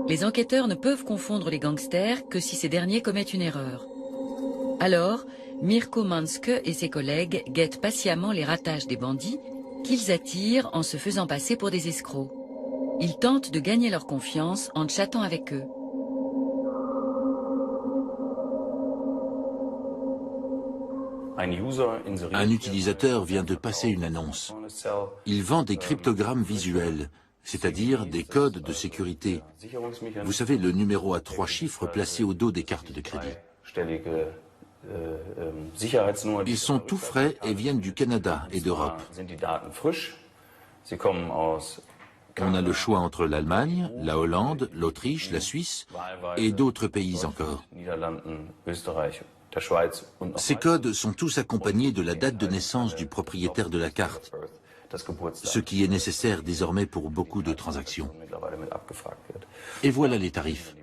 Les enquêteurs ne peuvent confondre les gangsters que si ces derniers commettent une erreur. Alors, Mirko Manske et ses collègues guettent patiemment les ratages des bandits qu'ils attirent en se faisant passer pour des escrocs. Ils tentent de gagner leur confiance en chattant avec eux. Un utilisateur vient de passer une annonce. Il vend des cryptogrammes visuels, c'est-à-dire des codes de sécurité. Vous savez, le numéro à 3 chiffres placé au dos des cartes de crédit. Ils sont tout frais et viennent du Canada et d'Europe. On a le choix entre l'Allemagne, la Hollande, l'Autriche, la Suisse et d'autres pays encore. Ces codes sont tous accompagnés de la date de naissance du propriétaire de la carte, ce qui est nécessaire désormais pour beaucoup de transactions. Et voilà les tarifs.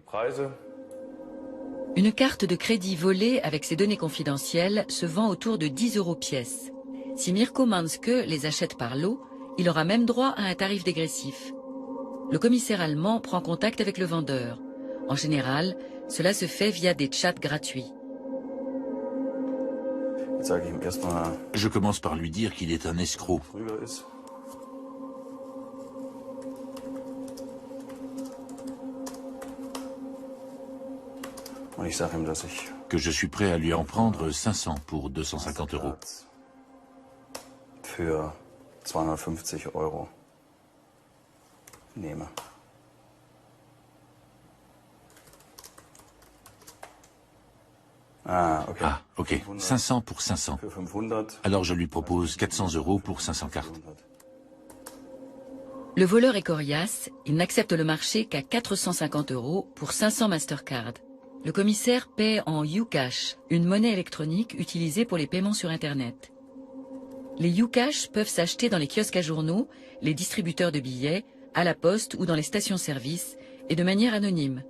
Une carte de crédit volée avec ses données confidentielles se vend autour de 10 € pièce. Si Mirko Manske les achète par lot, il aura même droit à un tarif dégressif. Le commissaire allemand prend contact avec le vendeur. En général, cela se fait via des chats gratuits. Je commence par lui dire qu'il est un escroc. Que je suis prêt à lui en prendre 500 pour 250 €. Für 250 € nehme. Ah, ok. 500 pour 500. Alors je lui propose 400 € pour 500 cartes. Le voleur est coriace, il n'accepte le marché qu'à 450 € pour 500 Mastercard. Le commissaire paie en Ucash, une monnaie électronique utilisée pour les paiements sur Internet. Les Ucash peuvent s'acheter dans les kiosques à journaux, les distributeurs de billets, à la poste ou dans les stations-service, et de manière anonyme.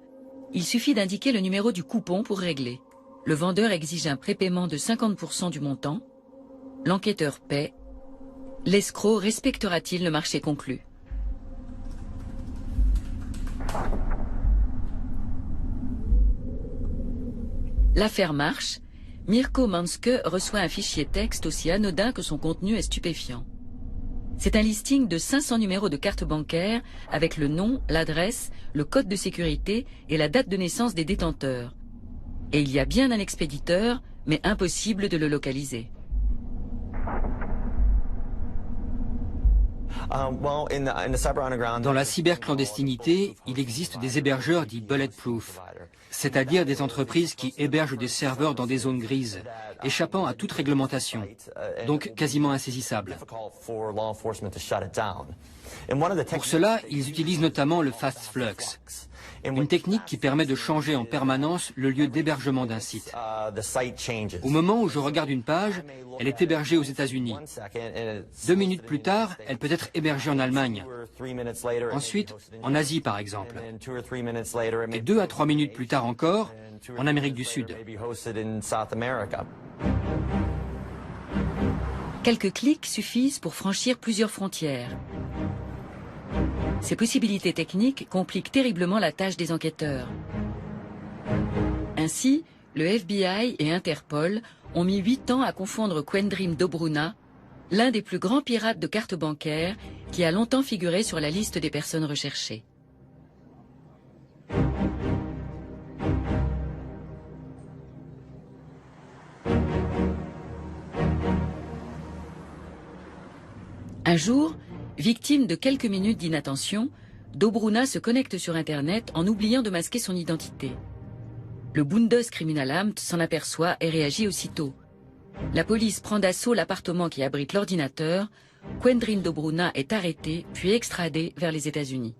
Il suffit d'indiquer le numéro du coupon pour régler. Le vendeur exige un prépaiement de 50% du montant. L'enquêteur paie. L'escroc respectera-t-il le marché conclu? L'affaire marche. Mirko Manske reçoit un fichier texte aussi anodin que son contenu est stupéfiant. C'est un listing de 500 numéros de carte bancaire avec le nom, l'adresse, le code de sécurité et la date de naissance des détenteurs. Et il y a bien un expéditeur, mais impossible de le localiser. Dans la cyberclandestinité, il existe des hébergeurs dits bulletproof, c'est-à-dire des entreprises qui hébergent des serveurs dans des zones grises, échappant à toute réglementation, donc quasiment insaisissables. Pour cela, ils utilisent notamment le fast flux, une technique qui permet de changer en permanence le lieu d'hébergement d'un site. Au moment où je regarde une page, elle est hébergée aux États-Unis. 2 minutes plus tard, elle peut être hébergée en Allemagne. Ensuite, en Asie par exemple. Et 2 à 3 minutes plus tard encore, en Amérique du Sud. Quelques clics suffisent pour franchir plusieurs frontières. Ces possibilités techniques compliquent terriblement la tâche des enquêteurs. Ainsi, le FBI et Interpol ont mis 8 ans à confondre Quendrim Dobruna, l'un des plus grands pirates de cartes bancaires qui a longtemps figuré sur la liste des personnes recherchées. Un jour, victime de quelques minutes d'inattention, Dobruna se connecte sur Internet en oubliant de masquer son identité. Le Bundes Kriminalamt s'en aperçoit et réagit aussitôt. La police prend d'assaut l'appartement qui abrite l'ordinateur. Quendrine Dobruna est arrêtée puis extradée vers les États-Unis.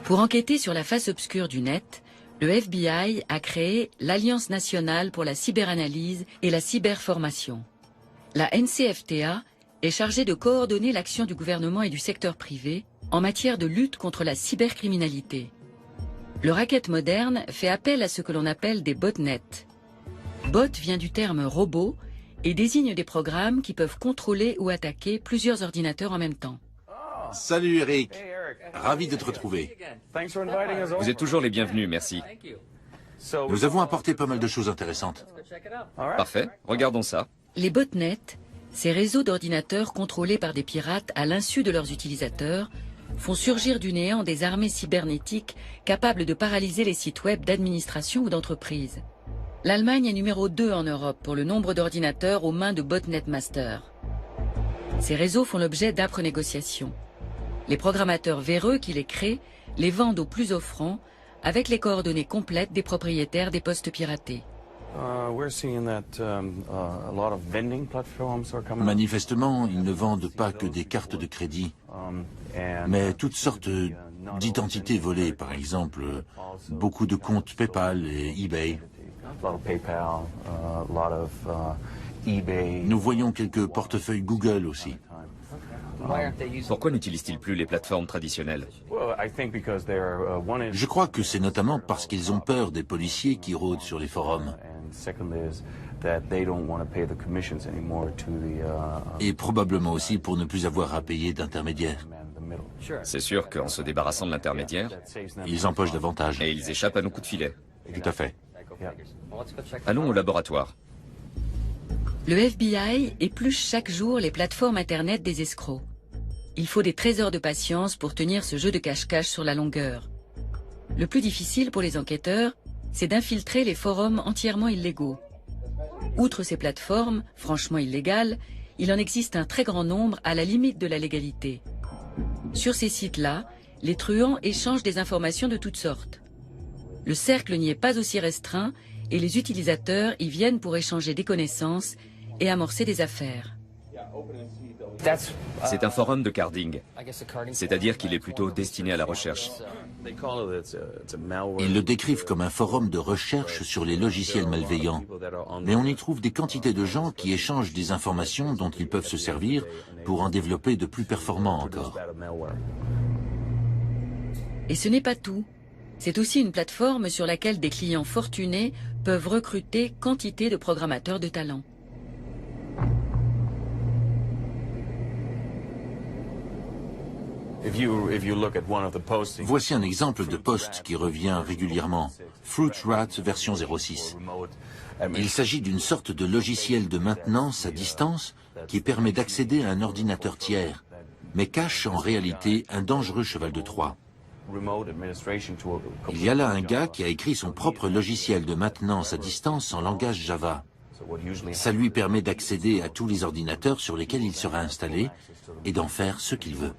Pour enquêter sur la face obscure du net, le FBI a créé l'Alliance nationale pour la cyberanalyse et la cyberformation. La NCFTA est chargée de coordonner l'action du gouvernement et du secteur privé en matière de lutte contre la cybercriminalité. Le racket moderne fait appel à ce que l'on appelle des botnets. Bot vient du terme robot et désigne des programmes qui peuvent contrôler ou attaquer plusieurs ordinateurs en même temps. Salut Eric, ravi de te retrouver. Vous êtes toujours les bienvenus, merci. Nous avons apporté pas mal de choses intéressantes. Parfait, regardons ça. Les botnets, ces réseaux d'ordinateurs contrôlés par des pirates à l'insu de leurs utilisateurs, font surgir du néant des armées cybernétiques capables de paralyser les sites web d'administration ou d'entreprise. L'Allemagne est numéro 2 en Europe pour le nombre d'ordinateurs aux mains de botnet masters. Ces réseaux font l'objet d'âpres négociations. Les programmateurs véreux qui les créent les vendent aux plus offrants avec les coordonnées complètes des propriétaires des postes piratés. Manifestement, ils ne vendent pas que des cartes de crédit, mais toutes sortes d'identités volées, par exemple, beaucoup de comptes PayPal et eBay. Nous voyons quelques portefeuilles Google aussi. Pourquoi n'utilisent-ils plus les plateformes traditionnelles? Je crois que c'est notamment parce qu'ils ont peur des policiers qui rôdent sur les forums. Et probablement aussi pour ne plus avoir à payer d'intermédiaires. C'est sûr qu'en se débarrassant de l'intermédiaire, ils empochent davantage. Et ils échappent à nos coups de filet. Tout à fait. Allons au laboratoire. Le FBI épluche chaque jour les plateformes Internet des escrocs. Il faut des trésors de patience pour tenir ce jeu de cache-cache sur la longueur. Le plus difficile pour les enquêteurs, c'est d'infiltrer les forums entièrement illégaux. Outre ces plateformes, franchement illégales, il en existe un très grand nombre à la limite de la légalité. Sur ces sites-là, les truands échangent des informations de toutes sortes. Le cercle n'y est pas aussi restreint et les utilisateurs y viennent pour échanger des connaissances et amorcer des affaires. C'est un forum de carding, c'est-à-dire qu'il est plutôt destiné à la recherche. Ils le décrivent comme un forum de recherche sur les logiciels malveillants. Mais on y trouve des quantités de gens qui échangent des informations dont ils peuvent se servir pour en développer de plus performants encore. Et ce n'est pas tout. C'est aussi une plateforme sur laquelle des clients fortunés peuvent recruter quantité de programmateurs de talent. Voici un exemple de post qui revient régulièrement. Fruit Rat version 06. Il s'agit d'une sorte de logiciel de maintenance à distance qui permet d'accéder à un ordinateur tiers, mais cache en réalité un dangereux cheval de Troie. Il y a là un gars qui a écrit son propre logiciel de maintenance à distance en langage Java. Ça lui permet d'accéder à tous les ordinateurs sur lesquels il sera installé et d'en faire ce qu'il veut.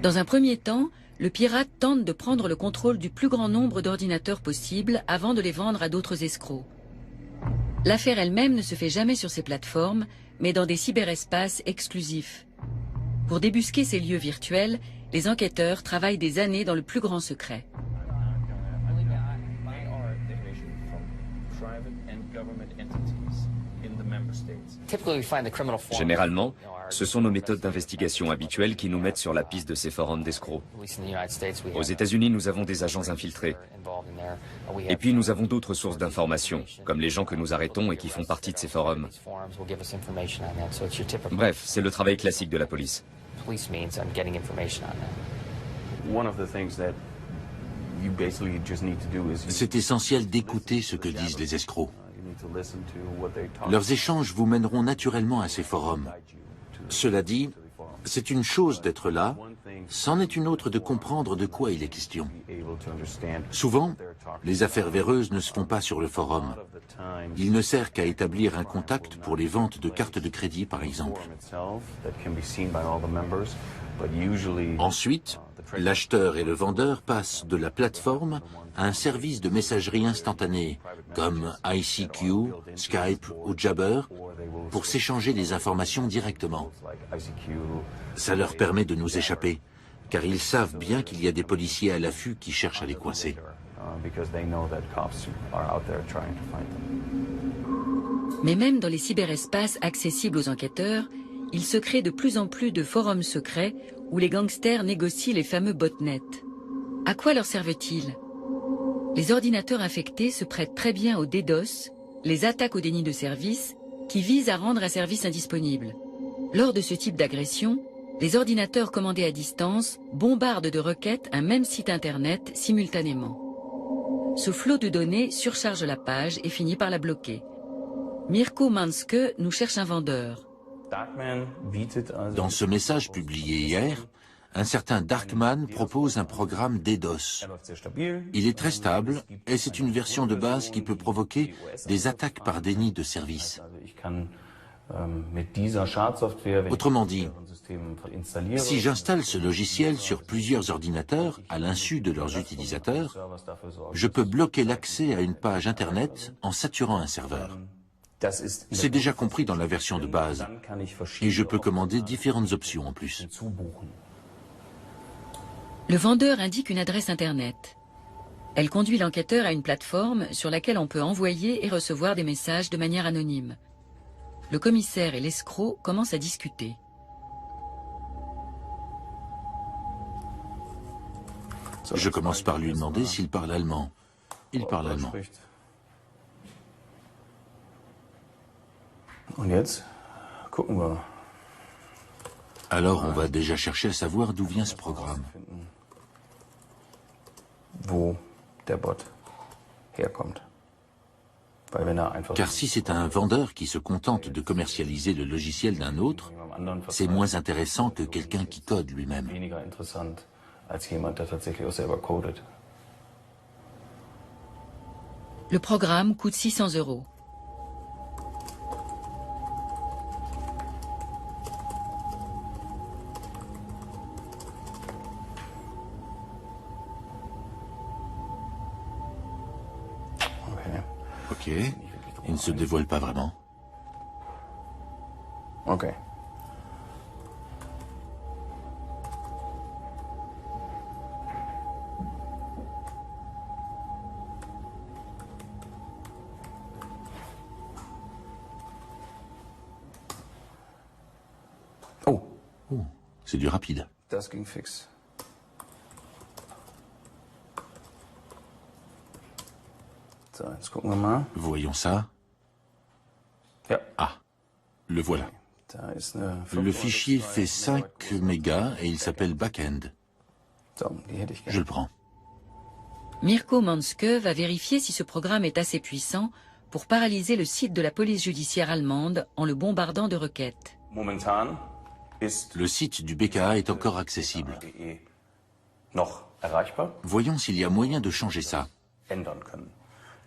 Dans un premier temps, le pirate tente de prendre le contrôle du plus grand nombre d'ordinateurs possible avant de les vendre à d'autres escrocs. L'affaire elle-même ne se fait jamais sur ces plateformes, mais dans des cyberespaces exclusifs. Pour débusquer ces lieux virtuels, les enquêteurs travaillent des années dans le plus grand secret. Généralement, ce sont nos méthodes d'investigation habituelles qui nous mettent sur la piste de ces forums d'escrocs. Aux États-Unis, nous avons des agents infiltrés. Et puis nous avons d'autres sources d'informations, comme les gens que nous arrêtons et qui font partie de ces forums. Bref, c'est le travail classique de la police. C'est essentiel d'écouter ce que disent les escrocs. Leurs échanges vous mèneront naturellement à ces forums. Cela dit, c'est une chose d'être là, c'en est une autre de comprendre de quoi il est question. Souvent, les affaires véreuses ne se font pas sur le forum. Il ne sert qu'à établir un contact pour les ventes de cartes de crédit, par exemple. Ensuite, l'acheteur et le vendeur passent de la plateforme à un service de messagerie instantanée, comme ICQ, Skype ou Jabber, pour s'échanger des informations directement. Ça leur permet de nous échapper, car ils savent bien qu'il y a des policiers à l'affût qui cherchent à les coincer. Mais même dans les cyberespaces accessibles aux enquêteurs, il se crée de plus en plus de forums secrets où les gangsters négocient les fameux botnets. À quoi leur servent-ils? Les ordinateurs infectés se prêtent très bien au DDoS, les attaques au déni de service, qui visent à rendre un service indisponible. Lors de ce type d'agression, les ordinateurs commandés à distance bombardent de requêtes un même site internet simultanément. Ce flot de données surcharge la page et finit par la bloquer. Mirko Manske nous cherche un vendeur. Dans ce message publié hier, un certain Darkman propose un programme DDoS. Il est très stable et c'est une version de base qui peut provoquer des attaques par déni de service. Autrement dit, si j'installe ce logiciel sur plusieurs ordinateurs à l'insu de leurs utilisateurs, je peux bloquer l'accès à une page Internet en saturant un serveur. C'est déjà compris dans la version de base et je peux commander différentes options en plus. Le vendeur indique une adresse Internet. Elle conduit l'enquêteur à une plateforme sur laquelle on peut envoyer et recevoir des messages de manière anonyme. Le commissaire et l'escroc commencent à discuter. Je commence par lui demander s'il parle allemand. Il parle allemand. Alors on va déjà chercher à savoir d'où vient ce programme. Car si c'est un vendeur qui se contente de commercialiser le logiciel d'un autre, c'est moins intéressant que quelqu'un qui code lui-même. Le programme coûte 600 €. Ok, il ne se dévoile pas vraiment. Ok. Oh, c'est du rapide. Das ging fix. So, jetzt gucken wir mal. Voyons ça. Ja. Ah, le voilà. Da ist eine Le fichier fait 5 mégas et il s'appelle Backend. So, die hätte ich Je gerne. le prends. Mirko Manske va vérifier si ce programme est assez puissant pour paralyser le site de la police judiciaire allemande en le bombardant de requêtes. Momentan ist Le site du BKA est encore accessible. BKA.de noch erreichbar, Voyons s'il y a moyen de changer ça. ändern können.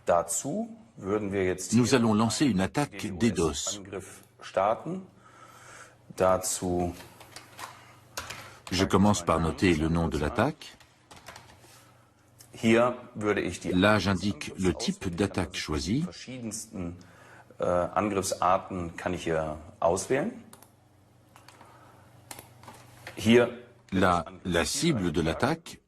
Dazu würden wir jetzt Nous allons lancer une attaque DDoS. Angriff starten. Dazu Je commence par noter le nom de l'attaque. hier würde ich die Là, j'indique le type d'attaque choisie. verschiedensten Angriffsarten kann ich hier auswählen. Hier Là, la cible de l'attaque,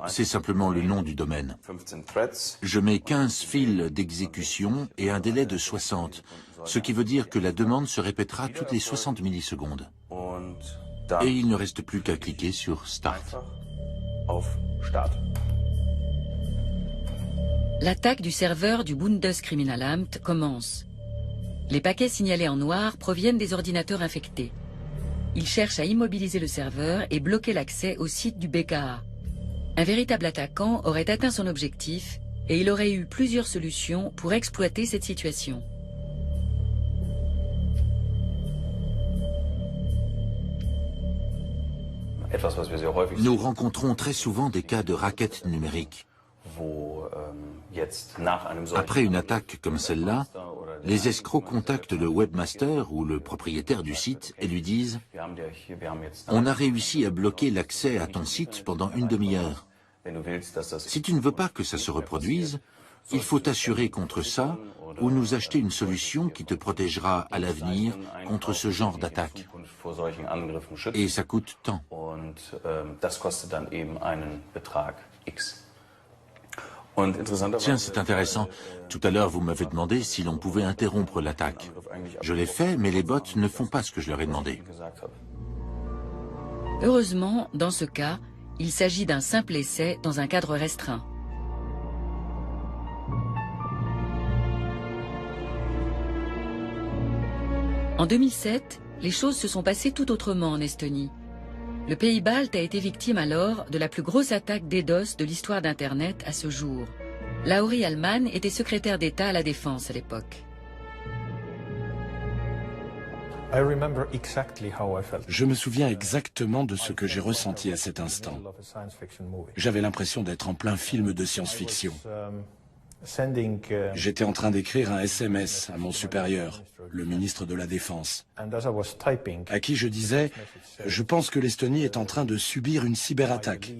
c'est simplement le nom du domaine. 15 threads. Je mets 15 fils d'exécution et un délai de 60, ce qui veut dire que la demande se répétera toutes les 60 millisecondes. Und Et dann il ne reste plus qu'à cliquer sur Start. einfach auf Start. L'attaque du serveur du Bundeskriminalamt commence. Les paquets signalés en noir proviennent des ordinateurs infectés. Ils cherchent à immobiliser le serveur et bloquer l'accès au site du BKA. Un véritable attaquant aurait atteint son objectif et il aurait eu plusieurs solutions pour exploiter cette situation. Nous rencontrons très souvent des cas de racket numérique. Après une attaque comme celle-là, les escrocs contactent le webmaster ou le propriétaire du site et lui disent « On a réussi à bloquer l'accès à ton site pendant une demi-heure. Si tu ne veux pas que ça se reproduise, il faut t'assurer contre ça ou nous acheter une solution qui te protégera à l'avenir contre ce genre d'attaque. Et ça coûte tant. » Tiens, c'est intéressant. Tout à l'heure, vous m'avez demandé si l'on pouvait interrompre l'attaque. Je l'ai fait, mais les bots ne font pas ce que je leur ai demandé. Heureusement, dans ce cas, il s'agit d'un simple essai dans un cadre restreint. En 2007, les choses se sont passées tout autrement en Estonie. Le pays balte a été victime alors de la plus grosse attaque DDoS de l'histoire d'Internet à ce jour. Lauri Alman était secrétaire d'État à la Défense à l'époque. Je me souviens exactement de ce que j'ai ressenti à cet instant. J'avais l'impression d'être en plein film de science-fiction. J'étais en train d'écrire un SMS à mon supérieur, le ministre de la Défense, à qui je disais « Je pense que l'Estonie est en train de subir une cyberattaque ».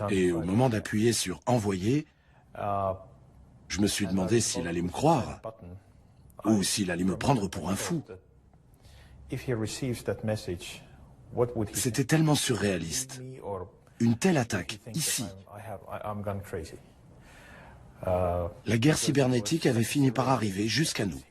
Et au moment d'appuyer sur « Envoyer », je me suis demandé s'il allait me croire ou s'il allait me prendre pour un fou. C'était tellement surréaliste. Une telle attaque, ici. La guerre cybernétique avait fini par arriver jusqu'à nous.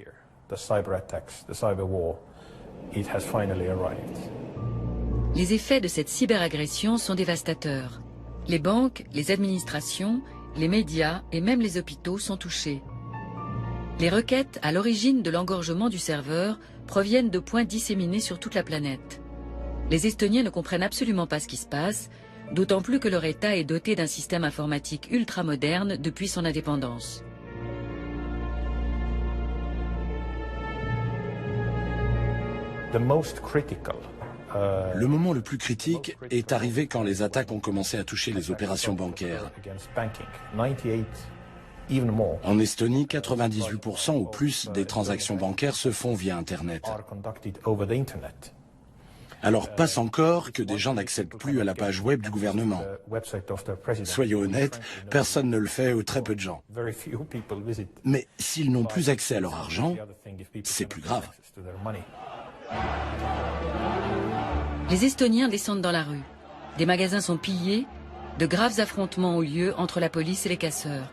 Les effets de cette cyberagression sont dévastateurs. Les banques, les administrations, les médias et même les hôpitaux sont touchés. Les requêtes à l'origine de l'engorgement du serveur proviennent de points disséminés sur toute la planète. Les Estoniens ne comprennent absolument pas ce qui se passe, d'autant plus que leur État est doté d'un système informatique ultra-moderne depuis son indépendance. Le moment le plus critique est arrivé quand les attaques ont commencé à toucher les opérations bancaires. En Estonie, 98% ou plus des transactions bancaires se font via Internet. Alors passe encore que des gens n'accèdent plus à la page web du gouvernement. Soyons honnêtes, personne ne le fait ou très peu de gens. Mais s'ils n'ont plus accès à leur argent, c'est plus grave. Les Estoniens descendent dans la rue. Des magasins sont pillés, de graves affrontements ont lieu entre la police et les casseurs.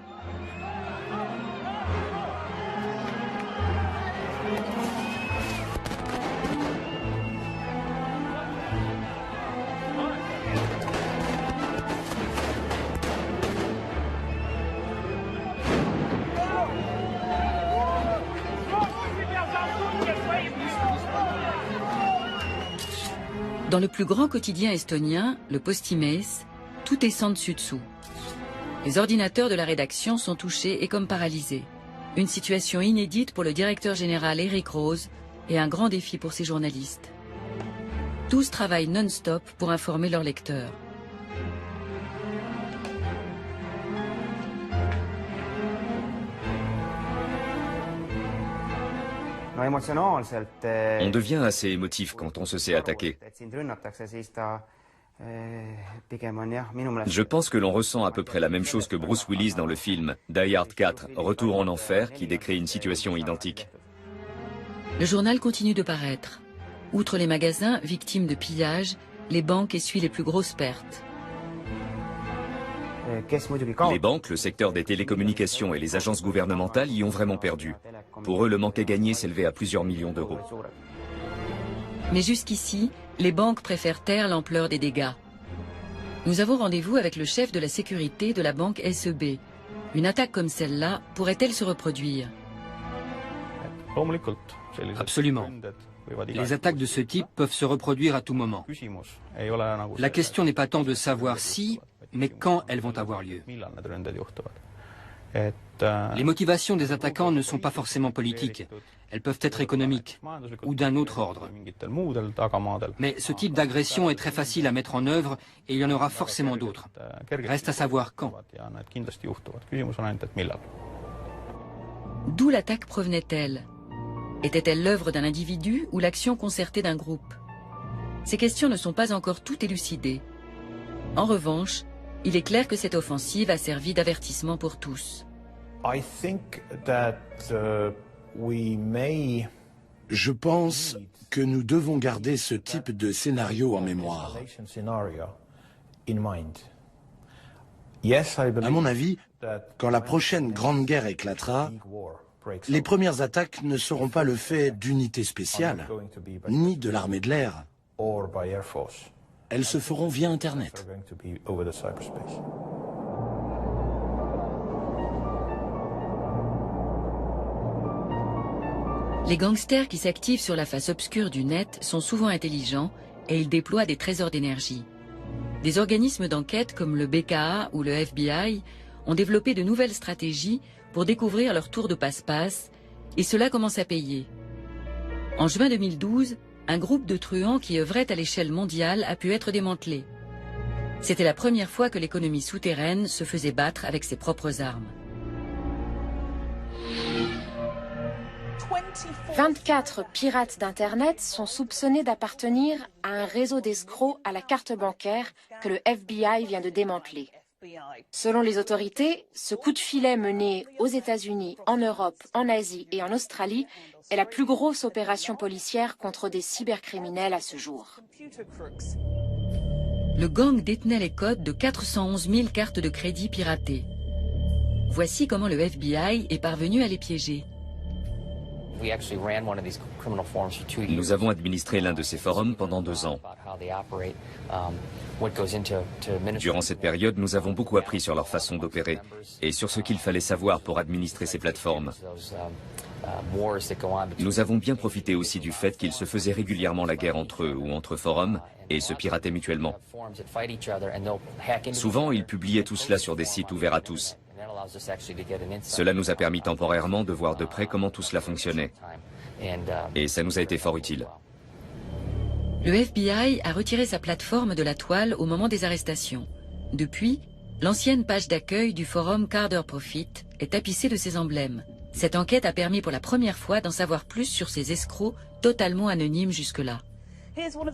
Dans le plus grand quotidien estonien, le Postimees, tout est sans dessus-dessous. Les ordinateurs de la rédaction sont touchés et comme paralysés. Une situation inédite pour le directeur général Erik Rose et un grand défi pour ses journalistes. Tous travaillent non-stop pour informer leurs lecteurs. On devient assez émotif quand on se sait attaquer. Je pense que l'on ressent à peu près la même chose que Bruce Willis dans le film Die Hard 4, Retour en enfer, qui décrit une situation identique. Le journal continue de paraître. Outre les magasins victimes de pillages, les banques essuient les plus grosses pertes. Les banques, le secteur des télécommunications et les agences gouvernementales y ont vraiment perdu. Pour eux, le manque à gagner s'élevait à plusieurs millions d'euros. Mais jusqu'ici, les banques préfèrent taire l'ampleur des dégâts. Nous avons rendez-vous avec le chef de la sécurité de la banque SEB. Une attaque comme celle-là pourrait-elle se reproduire? Absolument. Les attaques de ce type peuvent se reproduire à tout moment. La question n'est pas tant de savoir si, mais quand elles vont avoir lieu. Les motivations des attaquants ne sont pas forcément politiques. Elles peuvent être économiques ou d'un autre ordre. Mais ce type d'agression est très facile à mettre en œuvre et il y en aura forcément d'autres. Reste à savoir quand. D'où l'attaque provenait-elle? Était-elle l'œuvre d'un individu ou l'action concertée d'un groupe? Ces questions ne sont pas encore toutes élucidées. En revanche, il est clair que cette offensive a servi d'avertissement pour tous. Je pense que nous devons garder ce type de scénario en mémoire. À mon avis, quand la prochaine grande guerre éclatera, les premières attaques ne seront pas le fait d'unités spéciales, ni de l'armée de l'air. Elles se feront via Internet. Les gangsters qui s'activent sur la face obscure du net sont souvent intelligents et ils déploient des trésors d'énergie. Des organismes d'enquête comme le BKA ou le FBI ont développé de nouvelles stratégies pour découvrir leur tour de passe-passe et cela commence à payer. En juin 2012, un groupe de truands qui œuvrait à l'échelle mondiale a pu être démantelé. C'était la première fois que l'économie souterraine se faisait battre avec ses propres armes. 24 pirates d'Internet sont soupçonnés d'appartenir à un réseau d'escrocs à la carte bancaire que le FBI vient de démanteler. Selon les autorités, ce coup de filet mené aux États-Unis, en Europe, en Asie et en Australie est la plus grosse opération policière contre des cybercriminels à ce jour. Le gang détenait les codes de 411 000 cartes de crédit piratées. Voici comment le FBI est parvenu à les piéger. Nous avons administré l'un de ces forums pendant 2 ans. Durant cette période, nous avons beaucoup appris sur leur façon d'opérer et sur ce qu'il fallait savoir pour administrer ces plateformes. Nous avons bien profité aussi du fait qu'ils se faisaient régulièrement la guerre entre eux ou entre forums et se pirataient mutuellement. Souvent, ils publiaient tout cela sur des sites ouverts à tous. Cela nous a permis temporairement de voir de près comment tout cela fonctionnait. Et ça nous a été fort utile. Le FBI a retiré sa plateforme de la toile au moment des arrestations. Depuis, l'ancienne page d'accueil du forum Carder Profit est tapissée de ses emblèmes. Cette enquête a permis pour la première fois d'en savoir plus sur ces escrocs totalement anonymes jusque-là.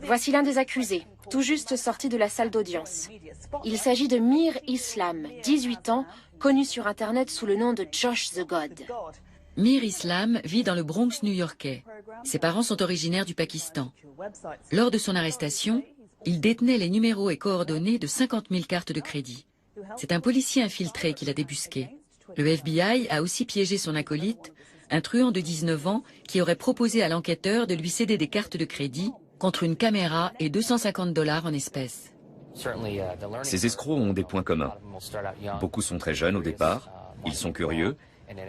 Voici l'un des accusés, tout juste sorti de la salle d'audience. Il s'agit de Mir Islam, 18 ans, connu sur Internet sous le nom de Josh the God. Mir Islam vit dans le Bronx new-yorkais. Ses parents sont originaires du Pakistan. Lors de son arrestation, il détenait les numéros et coordonnées de 50 000 cartes de crédit. C'est un policier infiltré qui l'a débusqué. Le FBI a aussi piégé son acolyte, un truand de 19 ans qui aurait proposé à l'enquêteur de lui céder des cartes de crédit contre une caméra et $250 en espèces. Ces escrocs ont des points communs. Beaucoup sont très jeunes au départ, ils sont curieux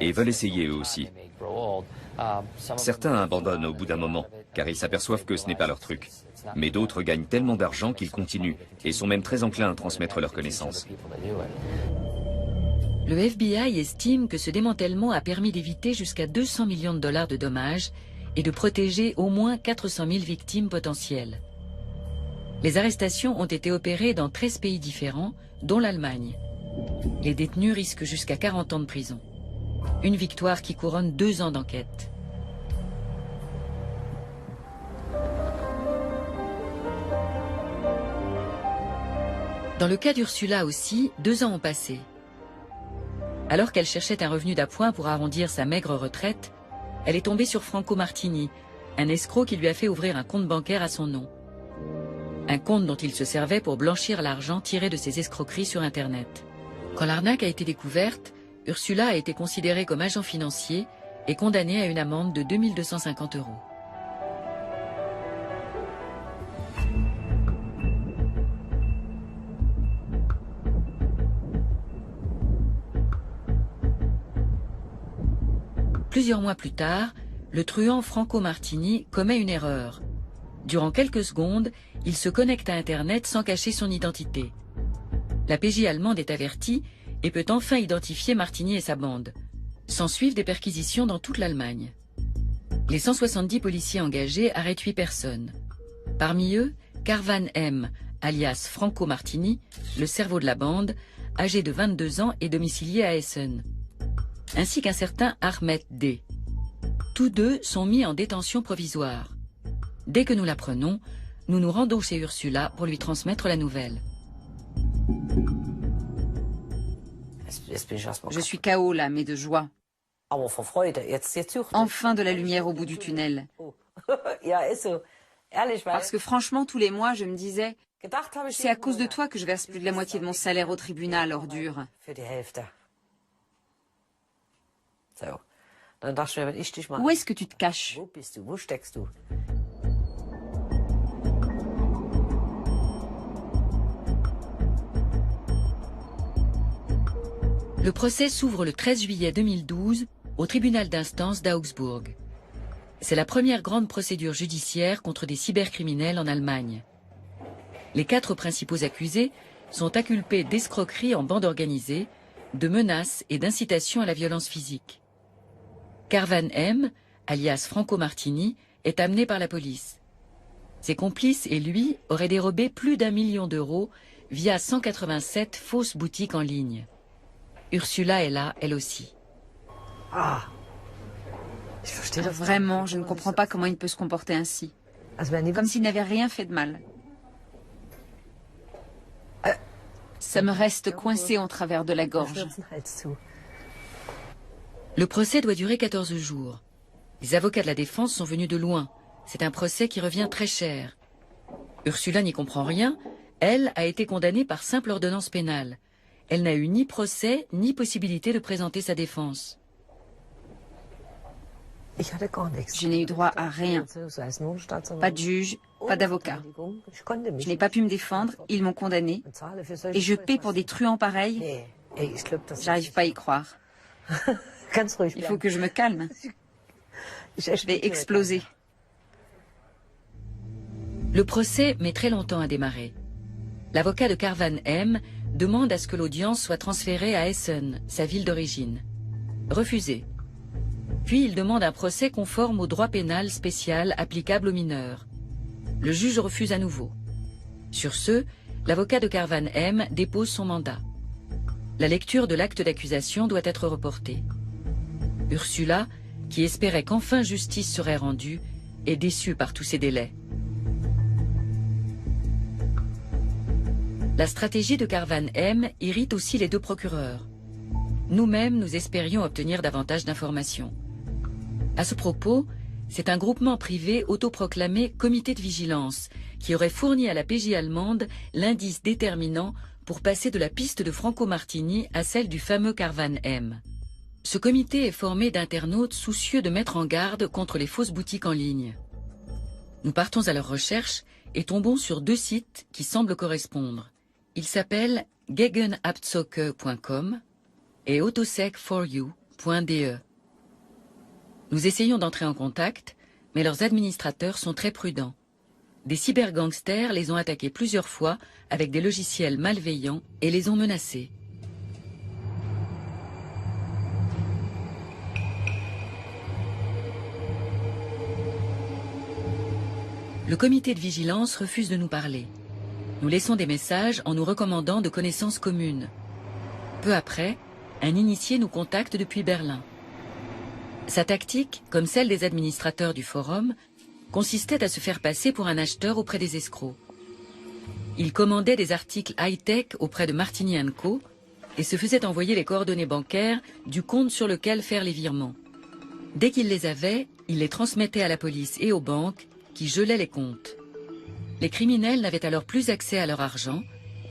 et veulent essayer eux aussi. Certains abandonnent au bout d'un moment, car ils s'aperçoivent que ce n'est pas leur truc. Mais d'autres gagnent tellement d'argent qu'ils continuent et sont même très enclins à transmettre leurs connaissances. Le FBI estime que ce démantèlement a permis d'éviter jusqu'à 200 millions de dollars de dommages et de protéger au moins 400 000 victimes potentielles. Les arrestations ont été opérées dans 13 pays différents, dont l'Allemagne. Les détenus risquent jusqu'à 40 ans de prison. Une victoire qui couronne 2 ans d'enquête. Dans le cas d'Ursula aussi, 2 ans ont passé. Alors qu'elle cherchait un revenu d'appoint pour arrondir sa maigre retraite, elle est tombée sur Franco Martini, un escroc qui lui a fait ouvrir un compte bancaire à son nom. Un compte dont il se servait pour blanchir l'argent tiré de ses escroqueries sur Internet. Quand l'arnaque a été découverte, Ursula a été considérée comme agent financier et condamnée à une amende de 2 250 €. Plusieurs mois plus tard, le truand Franco Martini commet une erreur. Durant quelques secondes, il se connecte à Internet sans cacher son identité. La PJ allemande est avertie et peut enfin identifier Martini et sa bande. S'ensuivent des perquisitions dans toute l'Allemagne. Les 170 policiers engagés arrêtent 8 personnes. Parmi eux, Carvan M, alias Franco Martini, le cerveau de la bande, âgé de 22 ans et domicilié à Essen, ainsi qu'un certain Ahmed D. Tous deux sont mis en détention provisoire. Dès que nous l'apprenons, nous nous rendons chez Ursula pour lui transmettre la nouvelle. Je suis KO là, mais de joie. Enfin de la lumière au bout du tunnel. Parce que franchement, tous les mois, je me disais, c'est à cause de toi que je verse plus de la moitié de mon salaire au tribunal, ordure. Où est-ce que tu te caches? Le procès s'ouvre le 13 juillet 2012 au tribunal d'instance d'Augsbourg. C'est la première grande procédure judiciaire contre des cybercriminels en Allemagne. Les 4 principaux accusés sont inculpés d'escroquerie en bande organisée, de menaces et d'incitation à la violence physique. Carvan M, alias Franco Martini, est amené par la police. Ses complices et lui auraient dérobé plus d'1 million d'euros via 187 fausses boutiques en ligne. Ursula est là, elle aussi. Vraiment, je ne comprends pas comment il peut se comporter ainsi. Comme s'il n'avait rien fait de mal. Ça me reste coincé en travers de la gorge. Le procès doit durer 14 jours. Les avocats de la défense sont venus de loin. C'est un procès qui revient très cher. Ursula n'y comprend rien. Elle a été condamnée par simple ordonnance pénale. Elle n'a eu ni procès, ni possibilité de présenter sa défense. Je n'ai eu droit à rien. Pas de juge, pas d'avocat. Je n'ai pas pu me défendre, ils m'ont condamné. Et je paie pour des truands pareils. J'arrive pas à y croire. Il faut que je me calme. Je vais exploser. Le procès met très longtemps à démarrer. L'avocat de Carvan M demande à ce que l'audience soit transférée à Essen, sa ville d'origine. Refusé. Puis il demande un procès conforme au droit pénal spécial applicable aux mineurs. Le juge refuse à nouveau. Sur ce, l'avocat de Carvan M dépose son mandat. La lecture de l'acte d'accusation doit être reportée. Ursula, qui espérait qu'enfin justice serait rendue, est déçue par tous ces délais. La stratégie de Carvan M irrite aussi les 2 procureurs. Nous-mêmes, nous espérions obtenir davantage d'informations. À ce propos, c'est un groupement privé autoproclamé Comité de vigilance qui aurait fourni à la PJ allemande l'indice déterminant pour passer de la piste de Franco Martini à celle du fameux Carvan M. Ce comité est formé d'internautes soucieux de mettre en garde contre les fausses boutiques en ligne. Nous partons à leur recherche et tombons sur 2 sites qui semblent correspondre. Ils s'appellent gegenabzocke.com et autosec4u.de. Nous essayons d'entrer en contact, mais leurs administrateurs sont très prudents. Des cybergangsters les ont attaqués plusieurs fois avec des logiciels malveillants et les ont menacés. Le comité de vigilance refuse de nous parler. Nous laissons des messages en nous recommandant de connaissances communes. Peu après, un initié nous contacte depuis Berlin. Sa tactique, comme celle des administrateurs du forum, consistait à se faire passer pour un acheteur auprès des escrocs. Il commandait des articles high-tech auprès de Martini & Co et se faisait envoyer les coordonnées bancaires du compte sur lequel faire les virements. Dès qu'il les avait, il les transmettait à la police et aux banques qui gelaient les comptes. Les criminels n'avaient alors plus accès à leur argent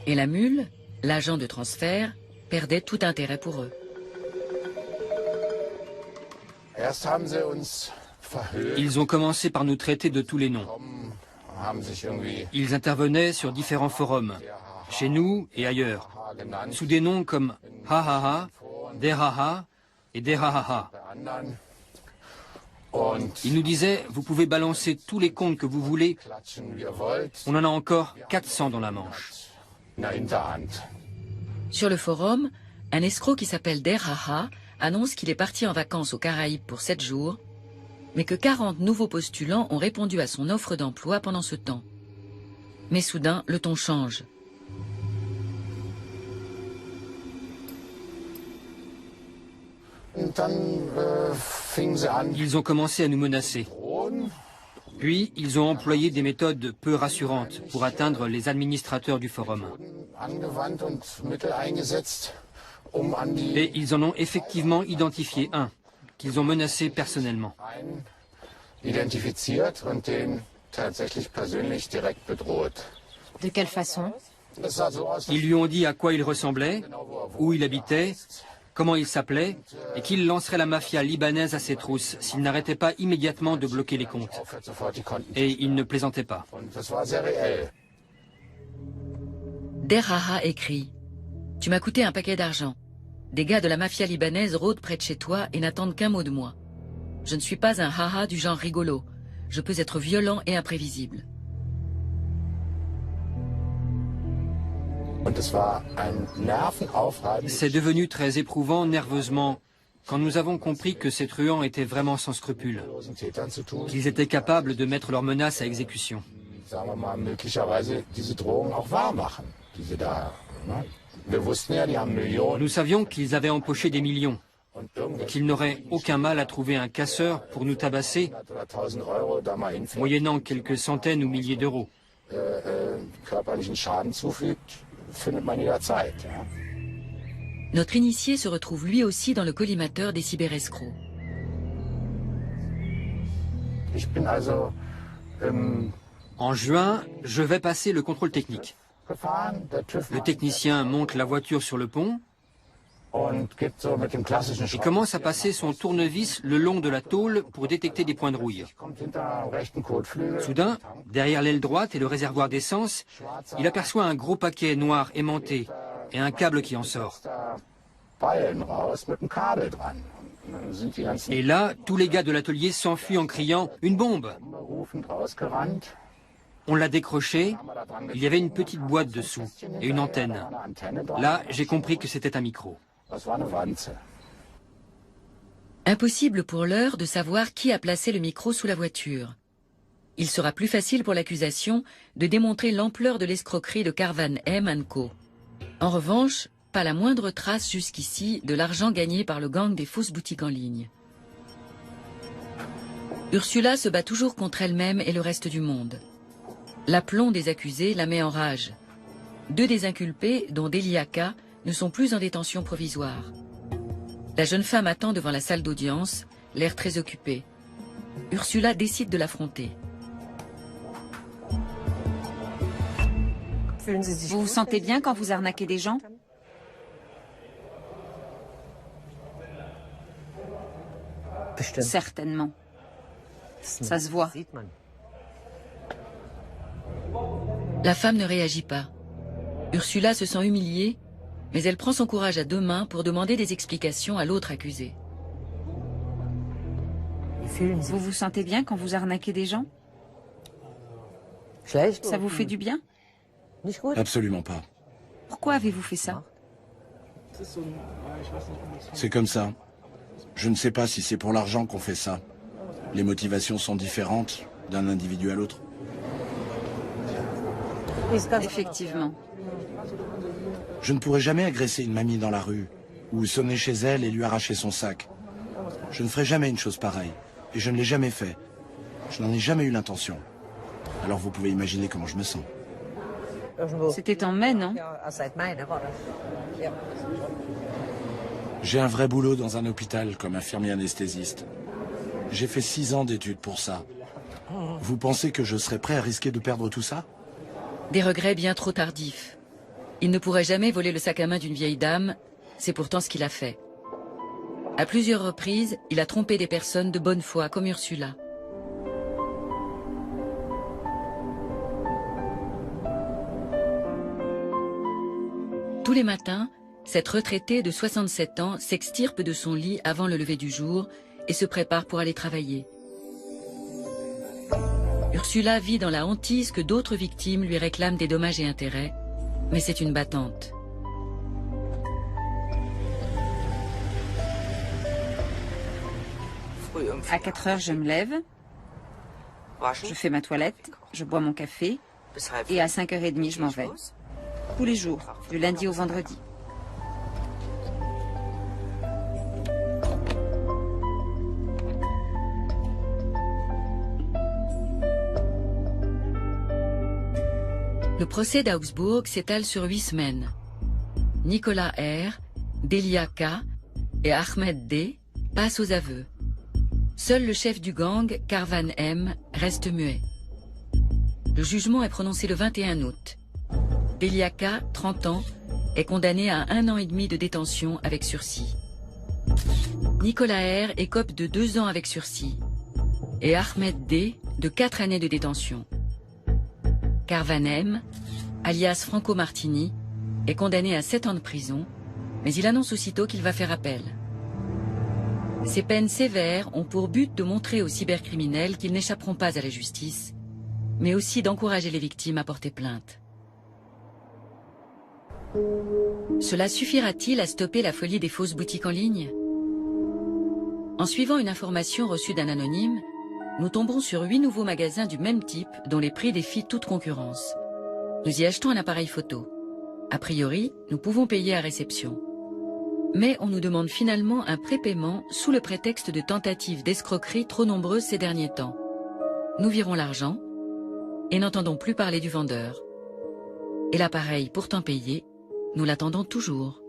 et la mule, l'agent de transfert, perdait tout intérêt pour eux. Ils ont commencé par nous traiter de tous les noms. Ils intervenaient sur différents forums, chez nous et ailleurs, sous des noms comme Ha-Ha-Ha, Der-Ha-Ha et Der-Ha-Ha-Ha. Ils nous disaient, vous pouvez balancer tous les comptes que vous voulez, on en a encore 400 dans la manche. Sur le forum, un escroc qui s'appelle Der-Ha-Ha annonce qu'il est parti en vacances aux Caraïbes pour 7 jours mais que 40 nouveaux postulants ont répondu à son offre d'emploi pendant ce temps. Mais soudain, le ton change. Ils ont commencé à nous menacer. Puis, ils ont employé des méthodes peu rassurantes pour atteindre les administrateurs du forum. Et ils en ont effectivement identifié un, qu'ils ont menacé personnellement. De quelle façon? Ils lui ont dit à quoi il ressemblait, où il habitait, comment il s'appelait, et qu'il lancerait la mafia libanaise à ses trousses s'il n'arrêtait pas immédiatement de bloquer les comptes. Et il ne plaisantait pas. Derhaha écrit « Tu m'as coûté un paquet d'argent. Des gars de la mafia libanaise rôdent près de chez toi et n'attendent qu'un mot de moi. Je ne suis pas un haha du genre rigolo. Je peux être violent et imprévisible. » C'est devenu très éprouvant nerveusement quand nous avons compris que ces truands étaient vraiment sans scrupules, qu'ils étaient capables de mettre leurs menaces à exécution. Nous savions qu'ils avaient empoché des millions, et qu'ils n'auraient aucun mal à trouver un casseur pour nous tabasser, moyennant quelques centaines ou milliers d'euros. Notre initié se retrouve lui aussi dans le collimateur des cyberescrocs. En juin, je vais passer le contrôle technique. Le technicien monte la voiture sur le pont et commence à passer son tournevis le long de la tôle pour détecter des points de rouille. Soudain, derrière l'aile droite et le réservoir d'essence, il aperçoit un gros paquet noir aimanté et un câble qui en sort. Et là, tous les gars de l'atelier s'enfuient en criant « Une bombe !» On l'a décroché, il y avait une petite boîte dessous et une antenne. Là, j'ai compris que c'était un micro. Impossible pour l'heure de savoir qui a placé le micro sous la voiture. Il sera plus facile pour l'accusation de démontrer l'ampleur de l'escroquerie de Karvan M & Co. En revanche, pas la moindre trace jusqu'ici de l'argent gagné par le gang des fausses boutiques en ligne. Ursula se bat toujours contre elle-même et le reste du monde. L'aplomb des accusés la met en rage. 2 des inculpés, dont Delia K, ne sont plus en détention provisoire. La jeune femme attend devant la salle d'audience, l'air très occupé. Ursula décide de l'affronter. Vous vous sentez bien quand vous arnaquez des gens? Certainement. Ça se voit. La femme ne réagit pas. Ursula se sent humiliée, mais elle prend son courage à 2 mains pour demander des explications à l'autre accusé. Vous vous sentez bien quand vous arnaquez des gens? Ça vous fait du bien? Absolument pas. Pourquoi avez-vous fait ça? C'est comme ça. Je ne sais pas si c'est pour l'argent qu'on fait ça. Les motivations sont différentes d'un individu à l'autre. Effectivement. Je ne pourrais jamais agresser une mamie dans la rue, ou sonner chez elle et lui arracher son sac. Je ne ferai jamais une chose pareille, et je ne l'ai jamais fait. Je n'en ai jamais eu l'intention. Alors vous pouvez imaginer comment je me sens. C'était en mai, non? J'ai un vrai boulot dans un hôpital comme infirmier anesthésiste. J'ai fait 6 ans d'études pour ça. Vous pensez que je serais prêt à risquer de perdre tout ça? Des regrets bien trop tardifs. Il ne pourrait jamais voler le sac à main d'une vieille dame, c'est pourtant ce qu'il a fait. À plusieurs reprises, il a trompé des personnes de bonne foi, comme Ursula. Tous les matins, cette retraitée de 67 ans s'extirpe de son lit avant le lever du jour et se prépare pour aller travailler. Ursula vit dans la hantise que d'autres victimes lui réclament des dommages et intérêts, mais c'est une battante. À 4 heures, je me lève, je fais ma toilette, je bois mon café et à 5h30, je m'en vais. Tous les jours, du lundi au vendredi. Le procès d'Augsbourg s'étale sur 8 semaines. Nicolas R, Delia K et Ahmed D passent aux aveux. Seul le chef du gang, Karvan M, reste muet. Le jugement est prononcé le 21 août. Delia K, 30 ans, est condamné à 1 an et demi de détention avec sursis. Nicolas R écope de 2 ans avec sursis et Ahmed D de 4 années de détention. Karvan M, alias Franco Martini, est condamné à 7 ans de prison, mais il annonce aussitôt qu'il va faire appel. Ces peines sévères ont pour but de montrer aux cybercriminels qu'ils n'échapperont pas à la justice, mais aussi d'encourager les victimes à porter plainte. Cela suffira-t-il à stopper la folie des fausses boutiques en ligne? En suivant une information reçue d'un anonyme, nous tombons sur 8 nouveaux magasins du même type dont les prix défient toute concurrence. Nous y achetons un appareil photo. A priori, nous pouvons payer à réception. Mais on nous demande finalement un prépaiement sous le prétexte de tentatives d'escroquerie trop nombreuses ces derniers temps. Nous virons l'argent et n'entendons plus parler du vendeur. Et l'appareil pourtant payé, nous l'attendons toujours.